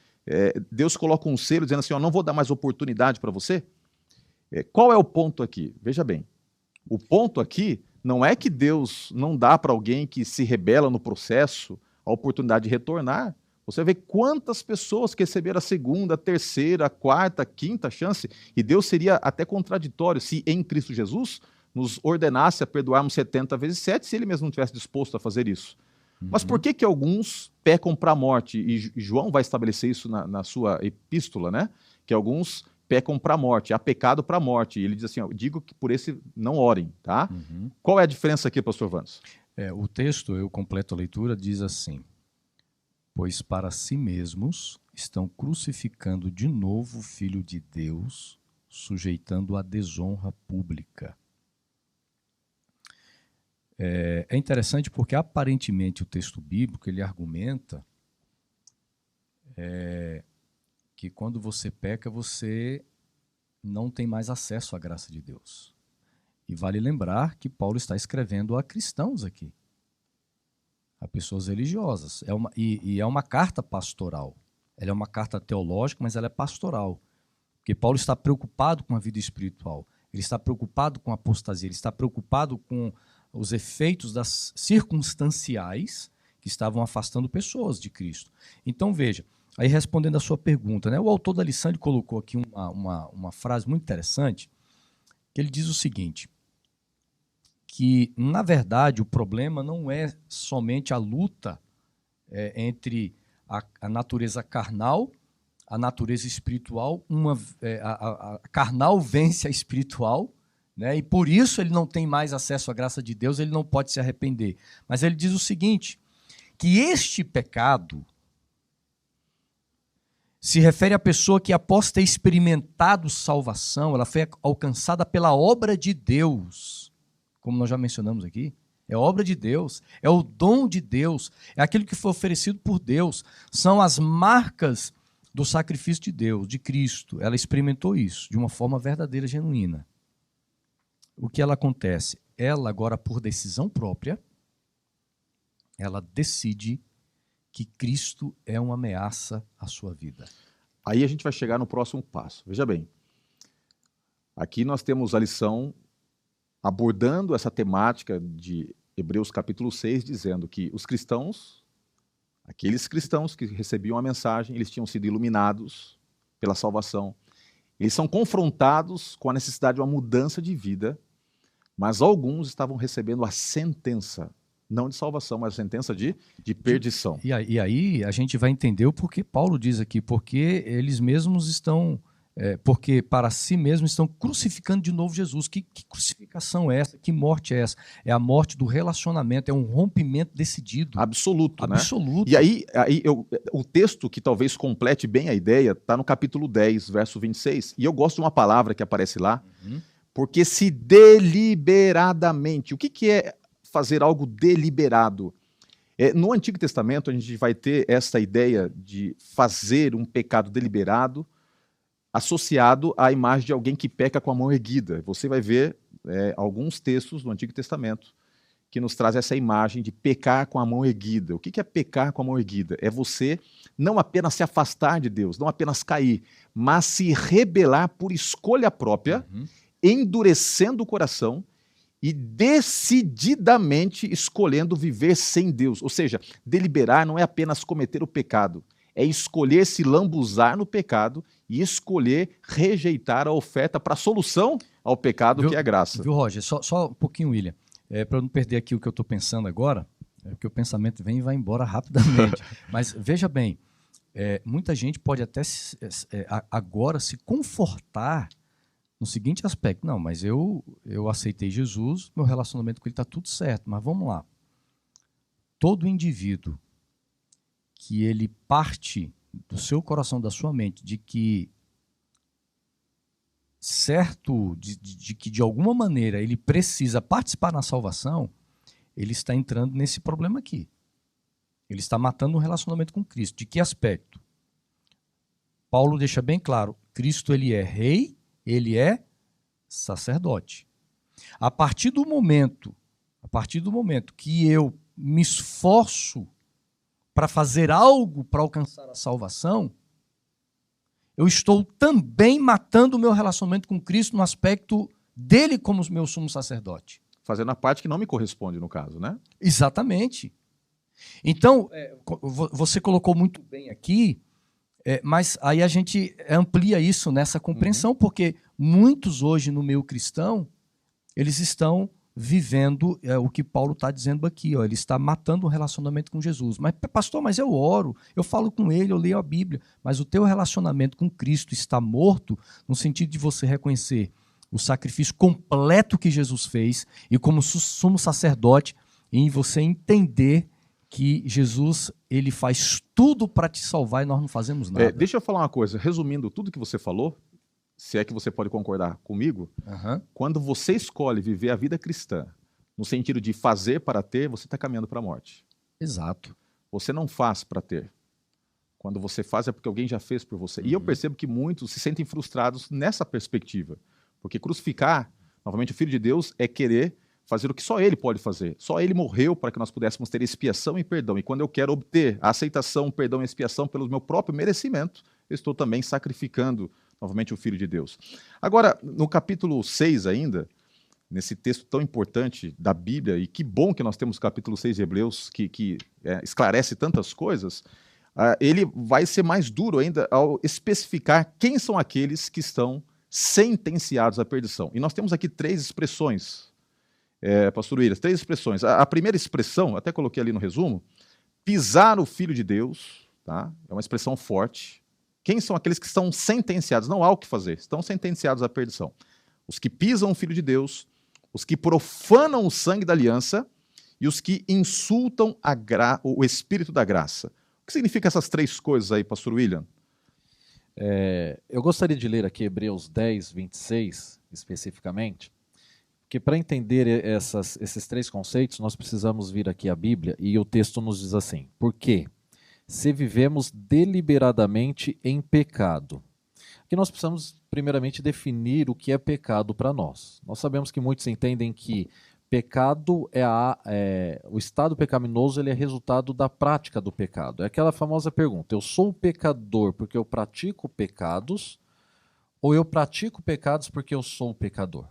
Deus coloca um selo dizendo assim, não vou dar mais oportunidade para você? Qual é o ponto aqui? Veja bem, o ponto aqui não é que Deus não dá para alguém que se rebela no processo a oportunidade de retornar. Você vê quantas pessoas que receberam a segunda, a terceira, a quarta, a quinta chance, e Deus seria até contraditório se em Cristo Jesus nos ordenasse a perdoarmos 70 vezes 7, se ele mesmo não tivesse disposto a fazer isso. Mas por que alguns pecam para a morte? E João vai estabelecer isso na sua epístola, né? Que alguns pecam para a morte, há pecado para a morte. E ele diz assim, ó, digo que por esse não orem, tá? Qual é a diferença aqui, pastor Vannes? O texto, eu completo a leitura, diz assim: pois para si mesmos estão crucificando de novo o Filho de Deus, sujeitando a desonra pública. É interessante porque aparentemente o texto bíblico ele argumenta que quando você peca, você não tem mais acesso à graça de Deus. E vale lembrar que Paulo está escrevendo a cristãos aqui, a pessoas religiosas. É uma carta pastoral. Ela é uma carta teológica, mas ela é pastoral. Porque Paulo está preocupado com a vida espiritual. Ele está preocupado com a apostasia. Ele está preocupado com os efeitos das circunstanciais que estavam afastando pessoas de Cristo. Então, veja, aí respondendo a sua pergunta, né, o autor da lição ele colocou aqui uma frase muito interessante, que ele diz o seguinte, que, na verdade, o problema não é somente a luta entre a natureza carnal, a natureza espiritual, a carnal vence a espiritual, né? E por isso ele não tem mais acesso à graça de Deus, ele não pode se arrepender. Mas ele diz o seguinte, que este pecado se refere à pessoa que, após ter experimentado salvação, ela foi alcançada pela obra de Deus, como nós já mencionamos aqui. É obra de Deus, é o dom de Deus, é aquilo que foi oferecido por Deus, são as marcas do sacrifício de Deus, de Cristo. Ela experimentou isso de uma forma verdadeira, genuína. O que ela acontece? Ela agora, por decisão própria, ela decide que Cristo é uma ameaça à sua vida. Aí a gente vai chegar no próximo passo. Veja bem, aqui nós temos a lição abordando essa temática de Hebreus capítulo 6, dizendo que os cristãos, aqueles cristãos que recebiam a mensagem, eles tinham sido iluminados pela salvação. Eles são confrontados com a necessidade de uma mudança de vida, mas alguns estavam recebendo a sentença, não de salvação, mas a sentença de perdição. E aí a gente vai entender o porquê Paulo diz aqui, porque eles mesmos estão, porque para si mesmos estão crucificando de novo Jesus. Que crucificação é essa? Que morte é essa? É a morte do relacionamento, é um rompimento decidido. Absoluto, né? Absoluto. E aí o texto que talvez complete bem a ideia está no capítulo 10, verso 26. E eu gosto de uma palavra que aparece lá, porque se deliberadamente... O que é fazer algo deliberado? No Antigo Testamento, a gente vai ter essa ideia de fazer um pecado deliberado associado à imagem de alguém que peca com a mão erguida. Você vai ver alguns textos do Antigo Testamento que nos traz essa imagem de pecar com a mão erguida. O que é pecar com a mão erguida? É você não apenas se afastar de Deus, não apenas cair, mas se rebelar por escolha própria, endurecendo o coração e decididamente escolhendo viver sem Deus. Ou seja, deliberar não é apenas cometer o pecado, é escolher se lambuzar no pecado e escolher rejeitar a oferta para a solução ao pecado, que é a graça. Viu, Roger? Só um pouquinho, William. Para eu não perder aqui o que eu estou pensando agora, porque o pensamento vem e vai embora rapidamente. Mas veja bem, muita gente pode até agora se confortar no seguinte aspecto: não, mas eu aceitei Jesus, meu relacionamento com ele está tudo certo, mas vamos lá. Todo indivíduo que ele parte do seu coração, da sua mente, de que de que de alguma maneira ele precisa participar na salvação, ele está entrando nesse problema aqui. Ele está matando um relacionamento com Cristo. De que aspecto? Paulo deixa bem claro, Cristo ele é rei, ele é sacerdote. A partir do momento que eu me esforço para fazer algo para alcançar a salvação, eu estou também matando o meu relacionamento com Cristo no aspecto dele como meu sumo sacerdote. Fazendo a parte que não me corresponde, no caso, né? Exatamente. Então, você colocou muito bem aqui, mas aí a gente amplia isso nessa compreensão, porque muitos hoje no meio cristão, eles estão vivendo o que Paulo está dizendo aqui, ó, ele está matando o relacionamento com Jesus. Mas, pastor, mas eu oro, eu falo com ele, eu leio a Bíblia, mas o teu relacionamento com Cristo está morto no sentido de você reconhecer o sacrifício completo que Jesus fez e como sumo sacerdote, em você entender que Jesus, ele faz tudo para te salvar e nós não fazemos nada. Deixa eu falar uma coisa, resumindo tudo que você falou, se é que você pode concordar comigo, quando você escolhe viver a vida cristã, no sentido de fazer para ter, você está caminhando para a morte. Exato. Você não faz para ter. Quando você faz é porque alguém já fez por você. E eu percebo que muitos se sentem frustrados nessa perspectiva. Porque crucificar, novamente, o Filho de Deus é querer fazer o que só Ele pode fazer. Só Ele morreu para que nós pudéssemos ter expiação e perdão. E quando eu quero obter a aceitação, perdão e expiação pelo meu próprio merecimento, eu estou também sacrificando novamente o Filho de Deus. Agora, no capítulo 6 ainda, nesse texto tão importante da Bíblia, e que bom que nós temos o capítulo 6 de Hebreus, que esclarece tantas coisas, ele vai ser mais duro ainda ao especificar quem são aqueles que estão sentenciados à perdição. E nós temos aqui 3 expressões, pastor Williams, 3 expressões. A primeira expressão, até coloquei ali no resumo, pisar o Filho de Deus, tá? É uma expressão forte. Quem são aqueles que estão sentenciados? Não há o que fazer, estão sentenciados à perdição. Os que pisam o Filho de Deus, os que profanam o sangue da aliança e os que insultam o Espírito da graça. O que significa essas 3 coisas aí, pastor William? Eu gostaria de ler aqui Hebreus 10, 26, especificamente, porque para entender esses 3 conceitos, nós precisamos vir aqui à Bíblia, e o texto nos diz assim: por quê? Se vivemos deliberadamente em pecado. Aqui nós precisamos, primeiramente, definir o que é pecado para nós. Nós sabemos que muitos entendem que pecado o estado pecaminoso, ele é resultado da prática do pecado. É aquela famosa pergunta: eu sou pecador porque eu pratico pecados, ou eu pratico pecados porque eu sou pecador?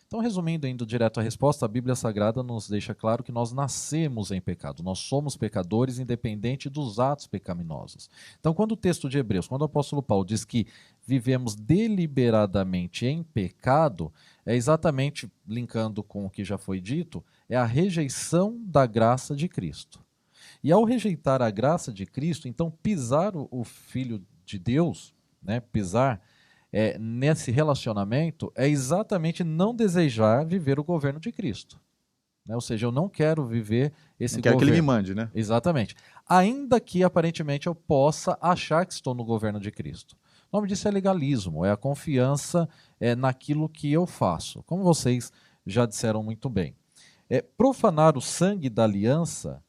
Então, resumindo, indo direto à resposta, a Bíblia Sagrada nos deixa claro que nós nascemos em pecado, nós somos pecadores independente dos atos pecaminosos. Então, quando o texto de Hebreus, quando o apóstolo Paulo diz que vivemos deliberadamente em pecado, é exatamente, linkando com o que já foi dito, é a rejeição da graça de Cristo. E ao rejeitar a graça de Cristo, então pisar o Filho de Deus, né, pisar nesse relacionamento, é exatamente não desejar viver o governo de Cristo. Né? Ou seja, eu não quero viver esse governo. Não quero que ele me mande, né? Exatamente. Ainda que aparentemente eu possa achar que estou no governo de Cristo. O nome disso é legalismo, é a confiança naquilo que eu faço. Como vocês já disseram muito bem. Profanar o sangue da aliança,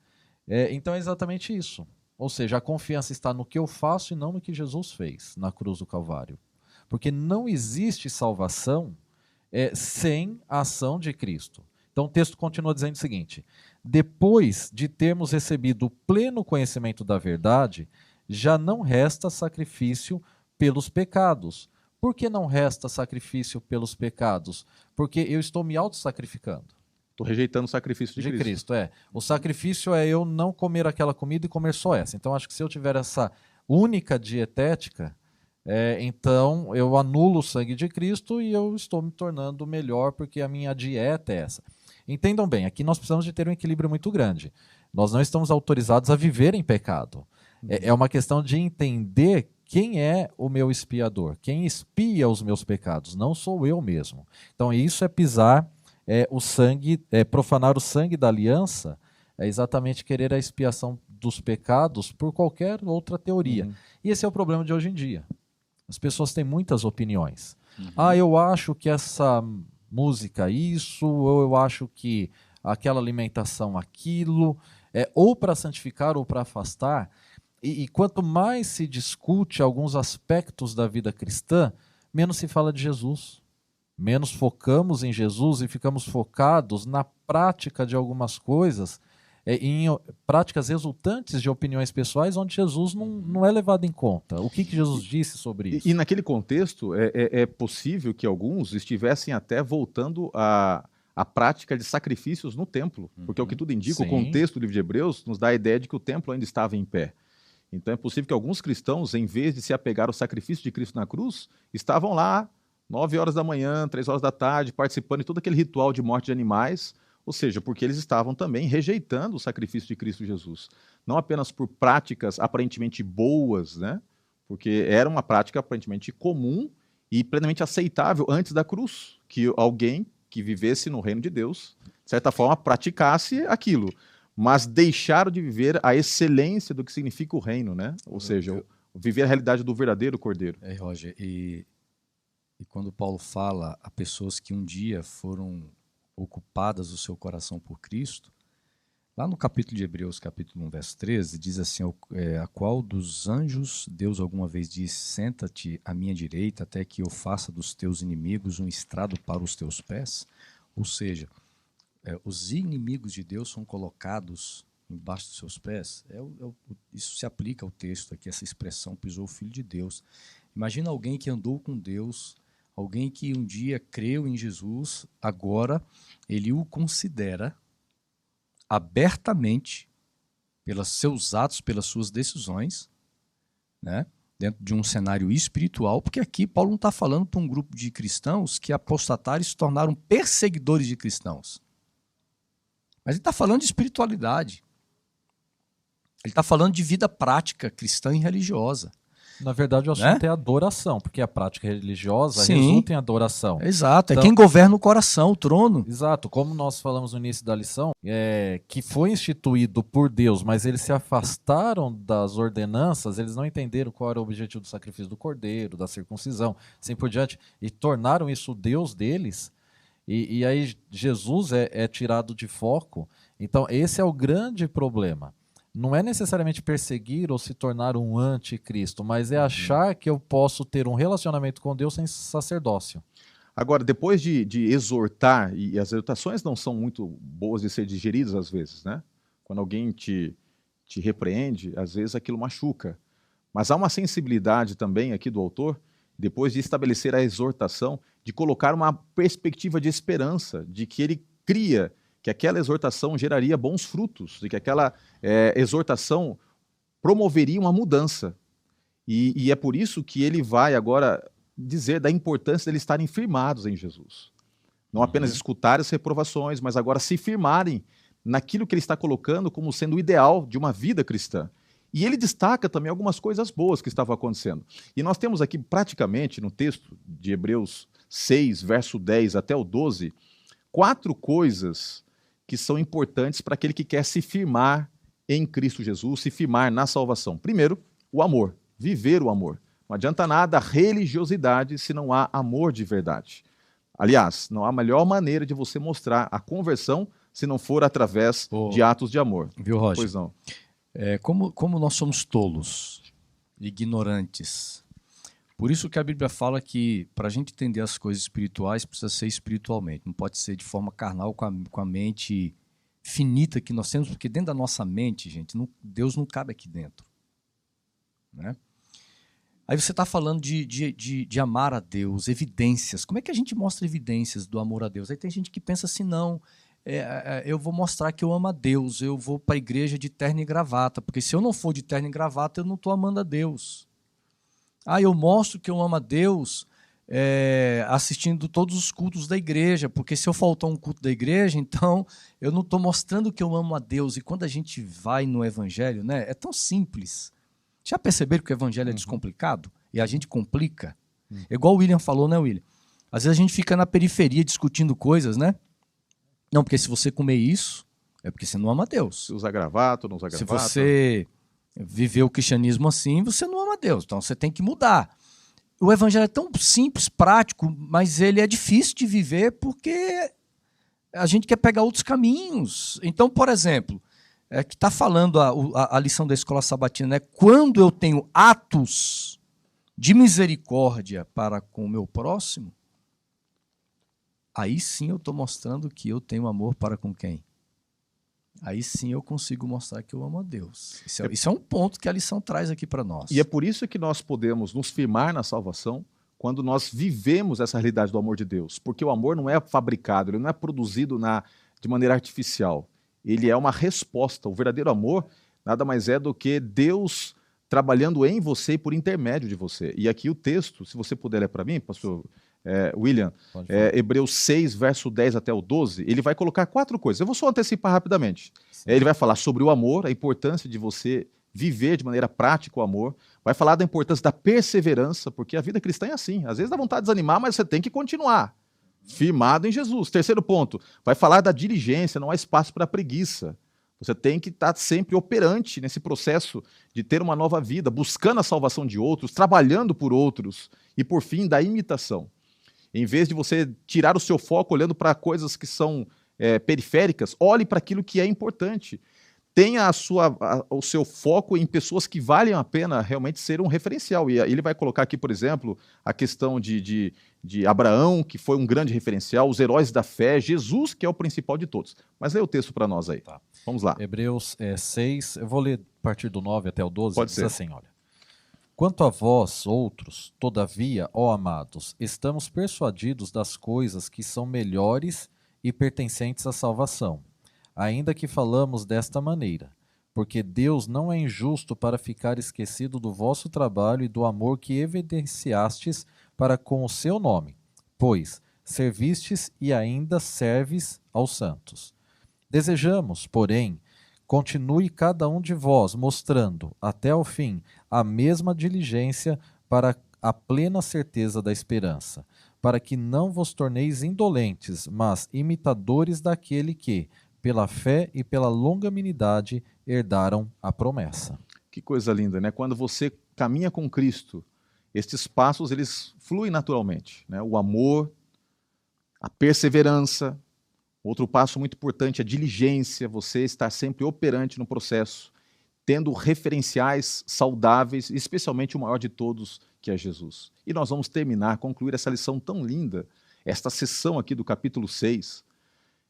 então é exatamente isso. Ou seja, a confiança está no que eu faço e não no que Jesus fez na cruz do Calvário. Porque não existe salvação sem a ação de Cristo. Então o texto continua dizendo o seguinte: depois de termos recebido o pleno conhecimento da verdade, já não resta sacrifício pelos pecados. Por que não resta sacrifício pelos pecados? Porque eu estou me auto-sacrificando. Estou rejeitando o sacrifício de Cristo. O sacrifício é eu não comer aquela comida e comer só essa. Então acho que se eu tiver essa única dietética, então eu anulo o sangue de Cristo e eu estou me tornando melhor porque a minha dieta é essa. Entendam bem, aqui nós precisamos de ter um equilíbrio muito grande. Nós não estamos autorizados a viver em pecado. É uma questão de entender quem é o meu expiador, quem expia os meus pecados, não sou eu mesmo. Então isso é pisar o sangue, profanar o sangue da aliança, é exatamente querer a expiação dos pecados por qualquer outra teoria. E esse é o problema de hoje em dia. As pessoas têm muitas opiniões. Eu acho que essa música isso, ou eu acho que aquela alimentação aquilo, ou para santificar ou para afastar. E quanto mais se discute alguns aspectos da vida cristã, menos se fala de Jesus. Menos focamos em Jesus e ficamos focados na prática de algumas coisas, em práticas resultantes de opiniões pessoais, onde Jesus não é levado em conta. O que Jesus disse sobre isso? E naquele contexto, é possível que alguns estivessem até voltando a a prática de sacrifícios no templo, porque o que tudo indica, o Sim. contexto do livro de Hebreus nos dá a ideia de que o templo ainda estava em pé. Então é possível que alguns cristãos, em vez de se apegar ao sacrifício de Cristo na cruz, estavam lá 9 horas da manhã, 3 horas da tarde, participando de todo aquele ritual de morte de animais, ou seja, porque eles estavam também rejeitando o sacrifício de Cristo Jesus. Não apenas por práticas aparentemente boas, né? Porque era uma prática aparentemente comum e plenamente aceitável antes da cruz, que alguém que vivesse no reino de Deus, de certa forma, praticasse aquilo, mas deixaram de viver a excelência do que significa o reino, né? Ou seja, viver a realidade do verdadeiro Cordeiro. Roger, e quando Paulo fala a pessoas que um dia foram ocupadas o seu coração por Cristo, lá no capítulo de Hebreus, capítulo 1, verso 13, diz assim, a qual dos anjos Deus alguma vez disse, senta-te à minha direita até que eu faça dos teus inimigos um estrado para os teus pés? Ou seja, os inimigos de Deus são colocados embaixo dos seus pés. Isso se aplica ao texto aqui, essa expressão, pisou o Filho de Deus. Imagina alguém que andou com Deus, alguém que um dia creu em Jesus, agora ele o considera abertamente, pelos seus atos, pelas suas decisões, né? Dentro de um cenário espiritual, porque aqui Paulo não está falando para um grupo de cristãos que apostataram e se tornaram perseguidores de cristãos. Mas ele está falando de espiritualidade. Ele está falando de vida prática, cristã e religiosa. Na verdade, o assunto é adoração, porque a prática religiosa resulta em adoração. Exato, então, é quem governa o coração, o trono. Exato, como nós falamos no início da lição, que foi instituído por Deus, mas eles se afastaram das ordenanças, eles não entenderam qual era o objetivo do sacrifício do cordeiro, da circuncisão, assim por diante, e tornaram isso o Deus deles, e aí Jesus é tirado de foco. Então esse é o grande problema. Não é necessariamente perseguir ou se tornar um anticristo, mas é achar que eu posso ter um relacionamento com Deus sem sacerdócio. Agora, depois de exortar, e as exortações não são muito boas de ser digeridas às vezes, né? Quando alguém te repreende, às vezes aquilo machuca. Mas há uma sensibilidade também aqui do autor, depois de estabelecer a exortação, de colocar uma perspectiva de esperança, de que ele cria que aquela exortação geraria bons frutos, de que aquela exortação promoveria uma mudança. E é por isso que ele vai agora dizer da importância deles estarem firmados em Jesus. Não apenas escutar as reprovações, mas agora se firmarem naquilo que ele está colocando como sendo o ideal de uma vida cristã. E ele destaca também algumas coisas boas que estavam acontecendo. E nós temos aqui praticamente no texto de Hebreus 6, verso 10 até o 12, 4 coisas que são importantes para aquele que quer se firmar em Cristo Jesus, se firmar na salvação. Primeiro, o amor, viver o amor. Não adianta nada a religiosidade se não há amor de verdade. Aliás, não há melhor maneira de você mostrar a conversão se não for através de atos de amor. Viu, Roger? Pois não. Como nós somos tolos, ignorantes, por isso que a Bíblia fala que para a gente entender as coisas espirituais precisa ser espiritualmente, não pode ser de forma carnal com a mente finita que nós temos, porque dentro da nossa mente, gente, Deus não cabe aqui dentro, né? Aí você está falando de amar a Deus, evidências. Como é que a gente mostra evidências do amor a Deus? Aí tem gente que pensa assim, não, eu vou mostrar que eu amo a Deus, eu vou para a igreja de terno e gravata, porque se eu não for de terno e gravata, eu não estou amando a Deus. Eu mostro que eu amo a Deus assistindo todos os cultos da igreja, porque se eu faltar um culto da igreja, então eu não estou mostrando que eu amo a Deus. E quando a gente vai no evangelho, né, é tão simples. Já perceberam que o evangelho é descomplicado? E a gente complica? Igual o William falou, né, William? Às vezes a gente fica na periferia discutindo coisas, né? Não, porque se você comer isso, é porque você não ama a Deus. Se usa gravata, não usa gravata. Se você viver o cristianismo assim, você não ama a Deus. Então você tem que mudar. O evangelho é tão simples, prático, mas ele é difícil de viver porque a gente quer pegar outros caminhos. Então, por exemplo, que está falando a lição da escola sabatina, né? Quando eu tenho atos de misericórdia para com o meu próximo, aí sim eu estou mostrando que eu tenho amor para com quem? Aí sim eu consigo mostrar que eu amo a Deus. Isso é um ponto que a lição traz aqui para nós. E é por isso que nós podemos nos firmar na salvação quando nós vivemos essa realidade do amor de Deus. Porque o amor não é fabricado, ele não é produzido de maneira artificial. Ele é uma resposta. O verdadeiro amor nada mais é do que Deus trabalhando em você e por intermédio de você. E aqui o texto, se você puder ler para mim, pastor William, Hebreus 6, verso 10 até o 12, ele vai colocar 4 coisas. Eu vou só antecipar rapidamente. Ele vai falar sobre o amor, a importância de você viver de maneira prática o amor. Vai falar da importância da perseverança, porque a vida cristã é assim. Às vezes dá vontade de desanimar, mas você tem que continuar firmado em Jesus. Terceiro ponto, vai falar da diligência, não há espaço para preguiça. Você tem que estar sempre operante nesse processo de ter uma nova vida, buscando a salvação de outros, trabalhando por outros e, por fim, da imitação. Em vez de você tirar o seu foco olhando para coisas que são periféricas, olhe para aquilo que é importante. Tenha o seu foco em pessoas que valem a pena realmente ser um referencial. E ele vai colocar aqui, por exemplo, a questão de Abraão, que foi um grande referencial, os heróis da fé, Jesus, que é o principal de todos. Mas lê o texto para nós aí. Tá. Vamos lá. Hebreus 6, eu vou ler a partir do 9 até o 12. Pode diz ser. Assim, olha. Quanto a vós, outros, todavia, ó amados, estamos persuadidos das coisas que são melhores e pertencentes à salvação. Ainda que falamos desta maneira, porque Deus não é injusto para ficar esquecido do vosso trabalho e do amor que evidenciastes para com o seu nome, pois servistes e ainda serves aos santos. Desejamos, porém, continue cada um de vós mostrando, até o fim, a mesma diligência para a plena certeza da esperança, para que não vos torneis indolentes, mas imitadores daquele que, pela fé e pela longanimidade, herdaram a promessa. Que coisa linda, né? Quando você caminha com Cristo, estes passos eles fluem naturalmente, né? O amor, a perseverança. Outro passo muito importante é a diligência, você estar sempre operante no processo, tendo referenciais saudáveis, especialmente o maior de todos, que é Jesus. E nós vamos concluir essa lição tão linda, esta sessão aqui do capítulo 6,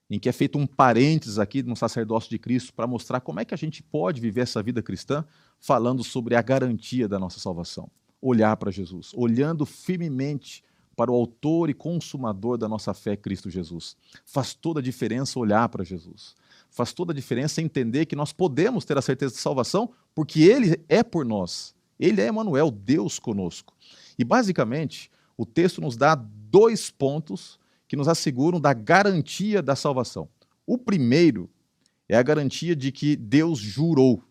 em que é feito um parênteses aqui no sacerdócio de Cristo para mostrar como é que a gente pode viver essa vida cristã, falando sobre a garantia da nossa salvação. Olhar para Jesus, olhando firmemente para o autor e consumador da nossa fé, Cristo Jesus. Faz toda a diferença olhar para Jesus. Faz toda a diferença entender que nós podemos ter a certeza de salvação porque Ele é por nós. Ele é Emmanuel, Deus conosco. E basicamente, o texto nos dá 2 pontos que nos asseguram da garantia da salvação. O primeiro é a garantia de que Deus jurou.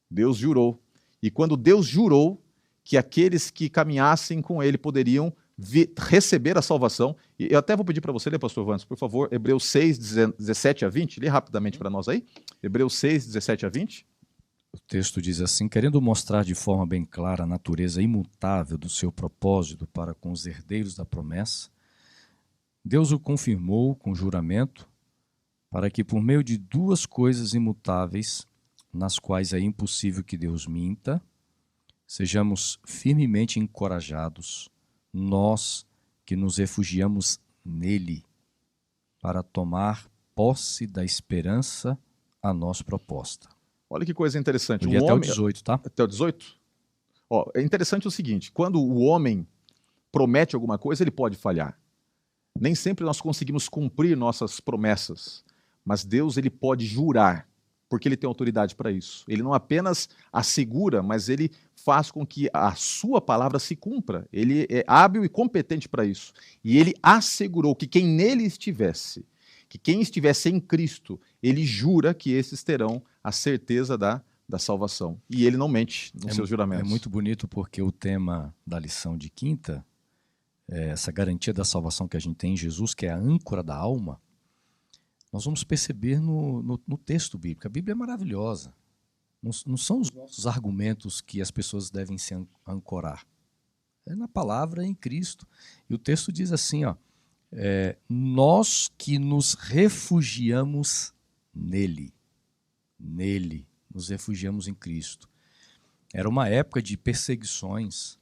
Deus jurou. E quando Deus jurou que aqueles que caminhassem com Ele poderiam receber a salvação, e eu até vou pedir para você ler, pastor Vantes, por favor, Hebreus 6, 17 a 20, lê rapidamente para nós aí, Hebreus 6, 17 a 20. O texto diz assim: querendo mostrar de forma bem clara a natureza imutável do seu propósito para com os herdeiros da promessa, Deus o confirmou com juramento, para que por meio de 2 coisas imutáveis, nas quais é impossível que Deus minta, sejamos firmemente encorajados, nós que nos refugiamos nele, para tomar posse da esperança a nós proposta. Olha que coisa interessante. Até o 18, tá? Até o 18? Ó, é interessante o seguinte, quando o homem promete alguma coisa, ele pode falhar. Nem sempre nós conseguimos cumprir nossas promessas, mas Deus ele pode jurar, porque Ele tem autoridade para isso. Ele não apenas assegura, mas Ele faz com que a sua palavra se cumpra. Ele é hábil e competente para isso. E Ele assegurou que quem nele estivesse, que quem estivesse em Cristo, Ele jura que esses terão a certeza da salvação. E Ele não mente nos seus juramentos. É muito bonito porque o tema da lição de quinta, essa garantia da salvação que a gente tem em Jesus, que é a âncora da alma, nós vamos perceber no texto bíblico. A Bíblia é maravilhosa. Não são os nossos argumentos que as pessoas devem se ancorar. É na palavra, em Cristo. E o texto diz assim, ó, nós que nos refugiamos nele. Nele. Nos refugiamos em Cristo. Era uma época de perseguições.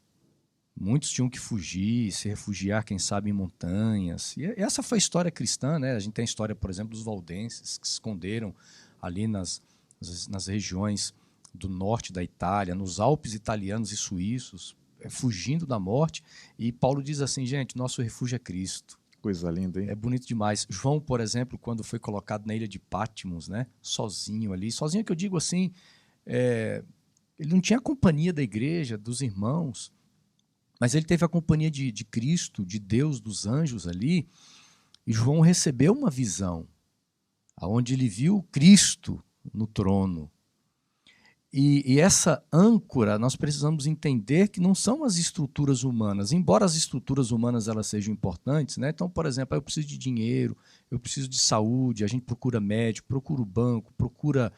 Muitos tinham que fugir, se refugiar, quem sabe, em montanhas. E essa foi a história cristã, né? A gente tem a história, por exemplo, dos valdenses, que se esconderam ali nas regiões do norte da Itália, nos Alpes italianos e suíços, fugindo da morte. E Paulo diz assim, gente, nosso refúgio é Cristo. Coisa linda, hein? É bonito demais. João, por exemplo, quando foi colocado na ilha de Patmos, né, sozinho ali, sozinho que eu digo assim, ele não tinha a companhia da igreja, dos irmãos, mas ele teve a companhia de Cristo, de Deus, dos anjos ali, e João recebeu uma visão, onde ele viu Cristo no trono. E essa âncora, nós precisamos entender que não são as estruturas humanas, embora as estruturas humanas elas sejam importantes, né? Então, por exemplo, eu preciso de dinheiro, eu preciso de saúde, a gente procura médico, procura o banco, procura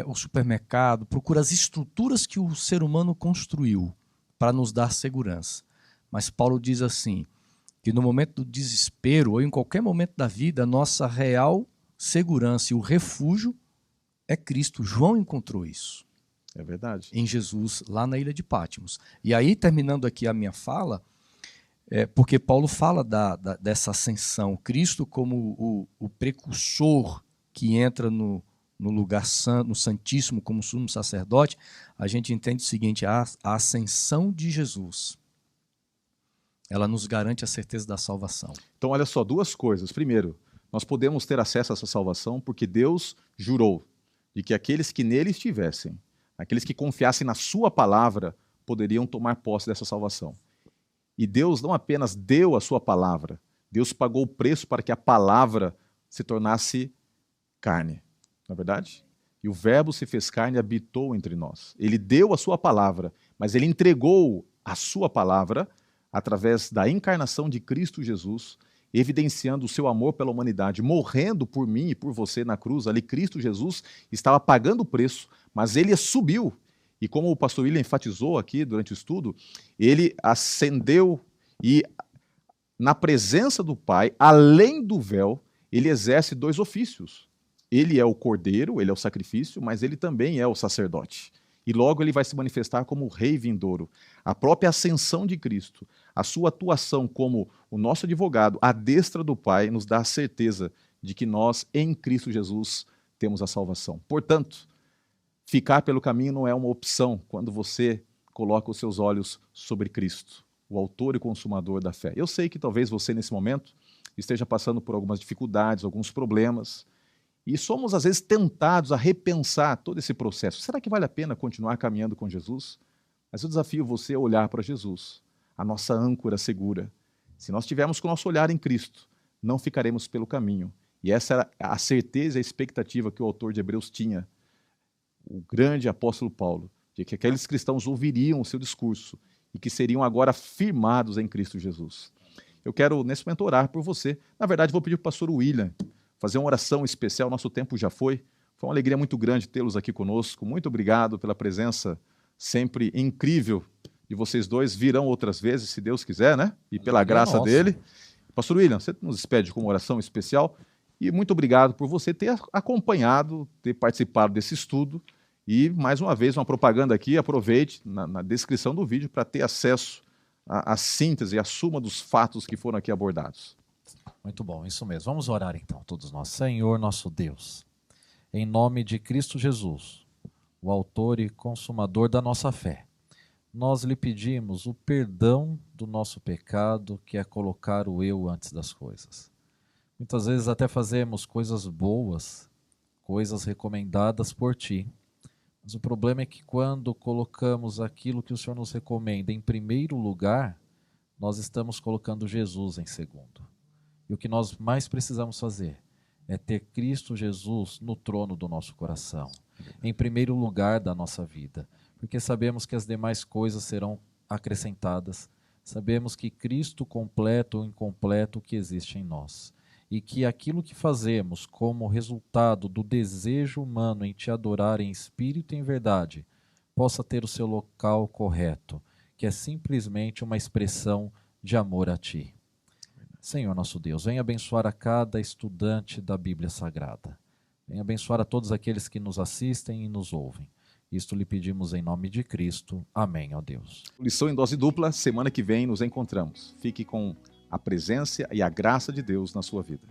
o supermercado, procura as estruturas que o ser humano construiu para nos dar segurança. Mas Paulo diz assim, que no momento do desespero, ou em qualquer momento da vida, a nossa real segurança e o refúgio é Cristo. João encontrou isso. É verdade. Em Jesus, lá na ilha de Patmos. E aí, terminando aqui a minha fala, porque Paulo fala dessa ascensão, Cristo como o precursor que entra no lugar santo, no Santíssimo, como sumo sacerdote, a gente entende o seguinte, a ascensão de Jesus, ela nos garante a certeza da salvação. Então, olha só, duas coisas. Primeiro, nós podemos ter acesso a essa salvação porque Deus jurou de que aqueles que nele estivessem, aqueles que confiassem na sua palavra, poderiam tomar posse dessa salvação. E Deus não apenas deu a sua palavra, Deus pagou o preço para que a palavra se tornasse carne. Não é verdade? E o verbo se fez carne e habitou entre nós. Ele deu a sua palavra, mas ele entregou a sua palavra através da encarnação de Cristo Jesus, evidenciando o seu amor pela humanidade, morrendo por mim e por você na cruz. Ali Cristo Jesus estava pagando o preço, mas ele subiu. E como o pastor William enfatizou aqui durante o estudo, ele ascendeu e na presença do Pai, além do véu, ele exerce dois ofícios. Ele é o cordeiro, ele é o sacrifício, mas ele também é o sacerdote. E logo ele vai se manifestar como o rei vindouro. A própria ascensão de Cristo, a sua atuação como o nosso advogado, à destra do Pai, nos dá a certeza de que nós, em Cristo Jesus, temos a salvação. Portanto, ficar pelo caminho não é uma opção quando você coloca os seus olhos sobre Cristo, o autor e consumador da fé. Eu sei que talvez você, nesse momento, esteja passando por algumas dificuldades, alguns problemas, e somos, às vezes, tentados a repensar todo esse processo. Será que vale a pena continuar caminhando com Jesus? Mas eu desafio você a olhar para Jesus, a nossa âncora segura. Se nós tivermos com o nosso olhar em Cristo, não ficaremos pelo caminho. E essa era a certeza e a expectativa que o autor de Hebreus tinha, o grande apóstolo Paulo, de que aqueles cristãos ouviriam o seu discurso e que seriam agora firmados em Cristo Jesus. Eu quero, nesse momento, orar por você. Na verdade, vou pedir para o pastor William fazer uma oração especial. Nosso tempo já foi. Foi uma alegria muito grande tê-los aqui conosco. Muito obrigado pela presença sempre incrível de vocês dois. Virão outras vezes, se Deus quiser, né? E pela graça dele. Pastor William, você nos despede com uma oração especial. E muito obrigado por você ter acompanhado, ter participado desse estudo. E, mais uma vez, uma propaganda aqui. Aproveite na descrição do vídeo para ter acesso à síntese, à suma dos fatos que foram aqui abordados. Muito bom, isso mesmo. Vamos orar então, todos nós. Senhor, nosso Deus, em nome de Cristo Jesus, o autor e consumador da nossa fé, nós lhe pedimos o perdão do nosso pecado, que é colocar o eu antes das coisas. Muitas vezes até fazemos coisas boas, coisas recomendadas por ti, mas o problema é que quando colocamos aquilo que o Senhor nos recomenda em primeiro lugar, nós estamos colocando Jesus em segundo. E o que nós mais precisamos fazer é ter Cristo Jesus no trono do nosso coração, em primeiro lugar da nossa vida, porque sabemos que as demais coisas serão acrescentadas, sabemos que Cristo completa o incompleto que existe em nós, e que aquilo que fazemos como resultado do desejo humano em te adorar em espírito e em verdade, possa ter o seu local correto, que é simplesmente uma expressão de amor a ti. Senhor nosso Deus, venha abençoar a cada estudante da Bíblia Sagrada. Venha abençoar a todos aqueles que nos assistem e nos ouvem. Isto lhe pedimos em nome de Cristo. Amém, ó Deus. Lição em dose dupla, semana que vem nos encontramos. Fique com a presença e a graça de Deus na sua vida.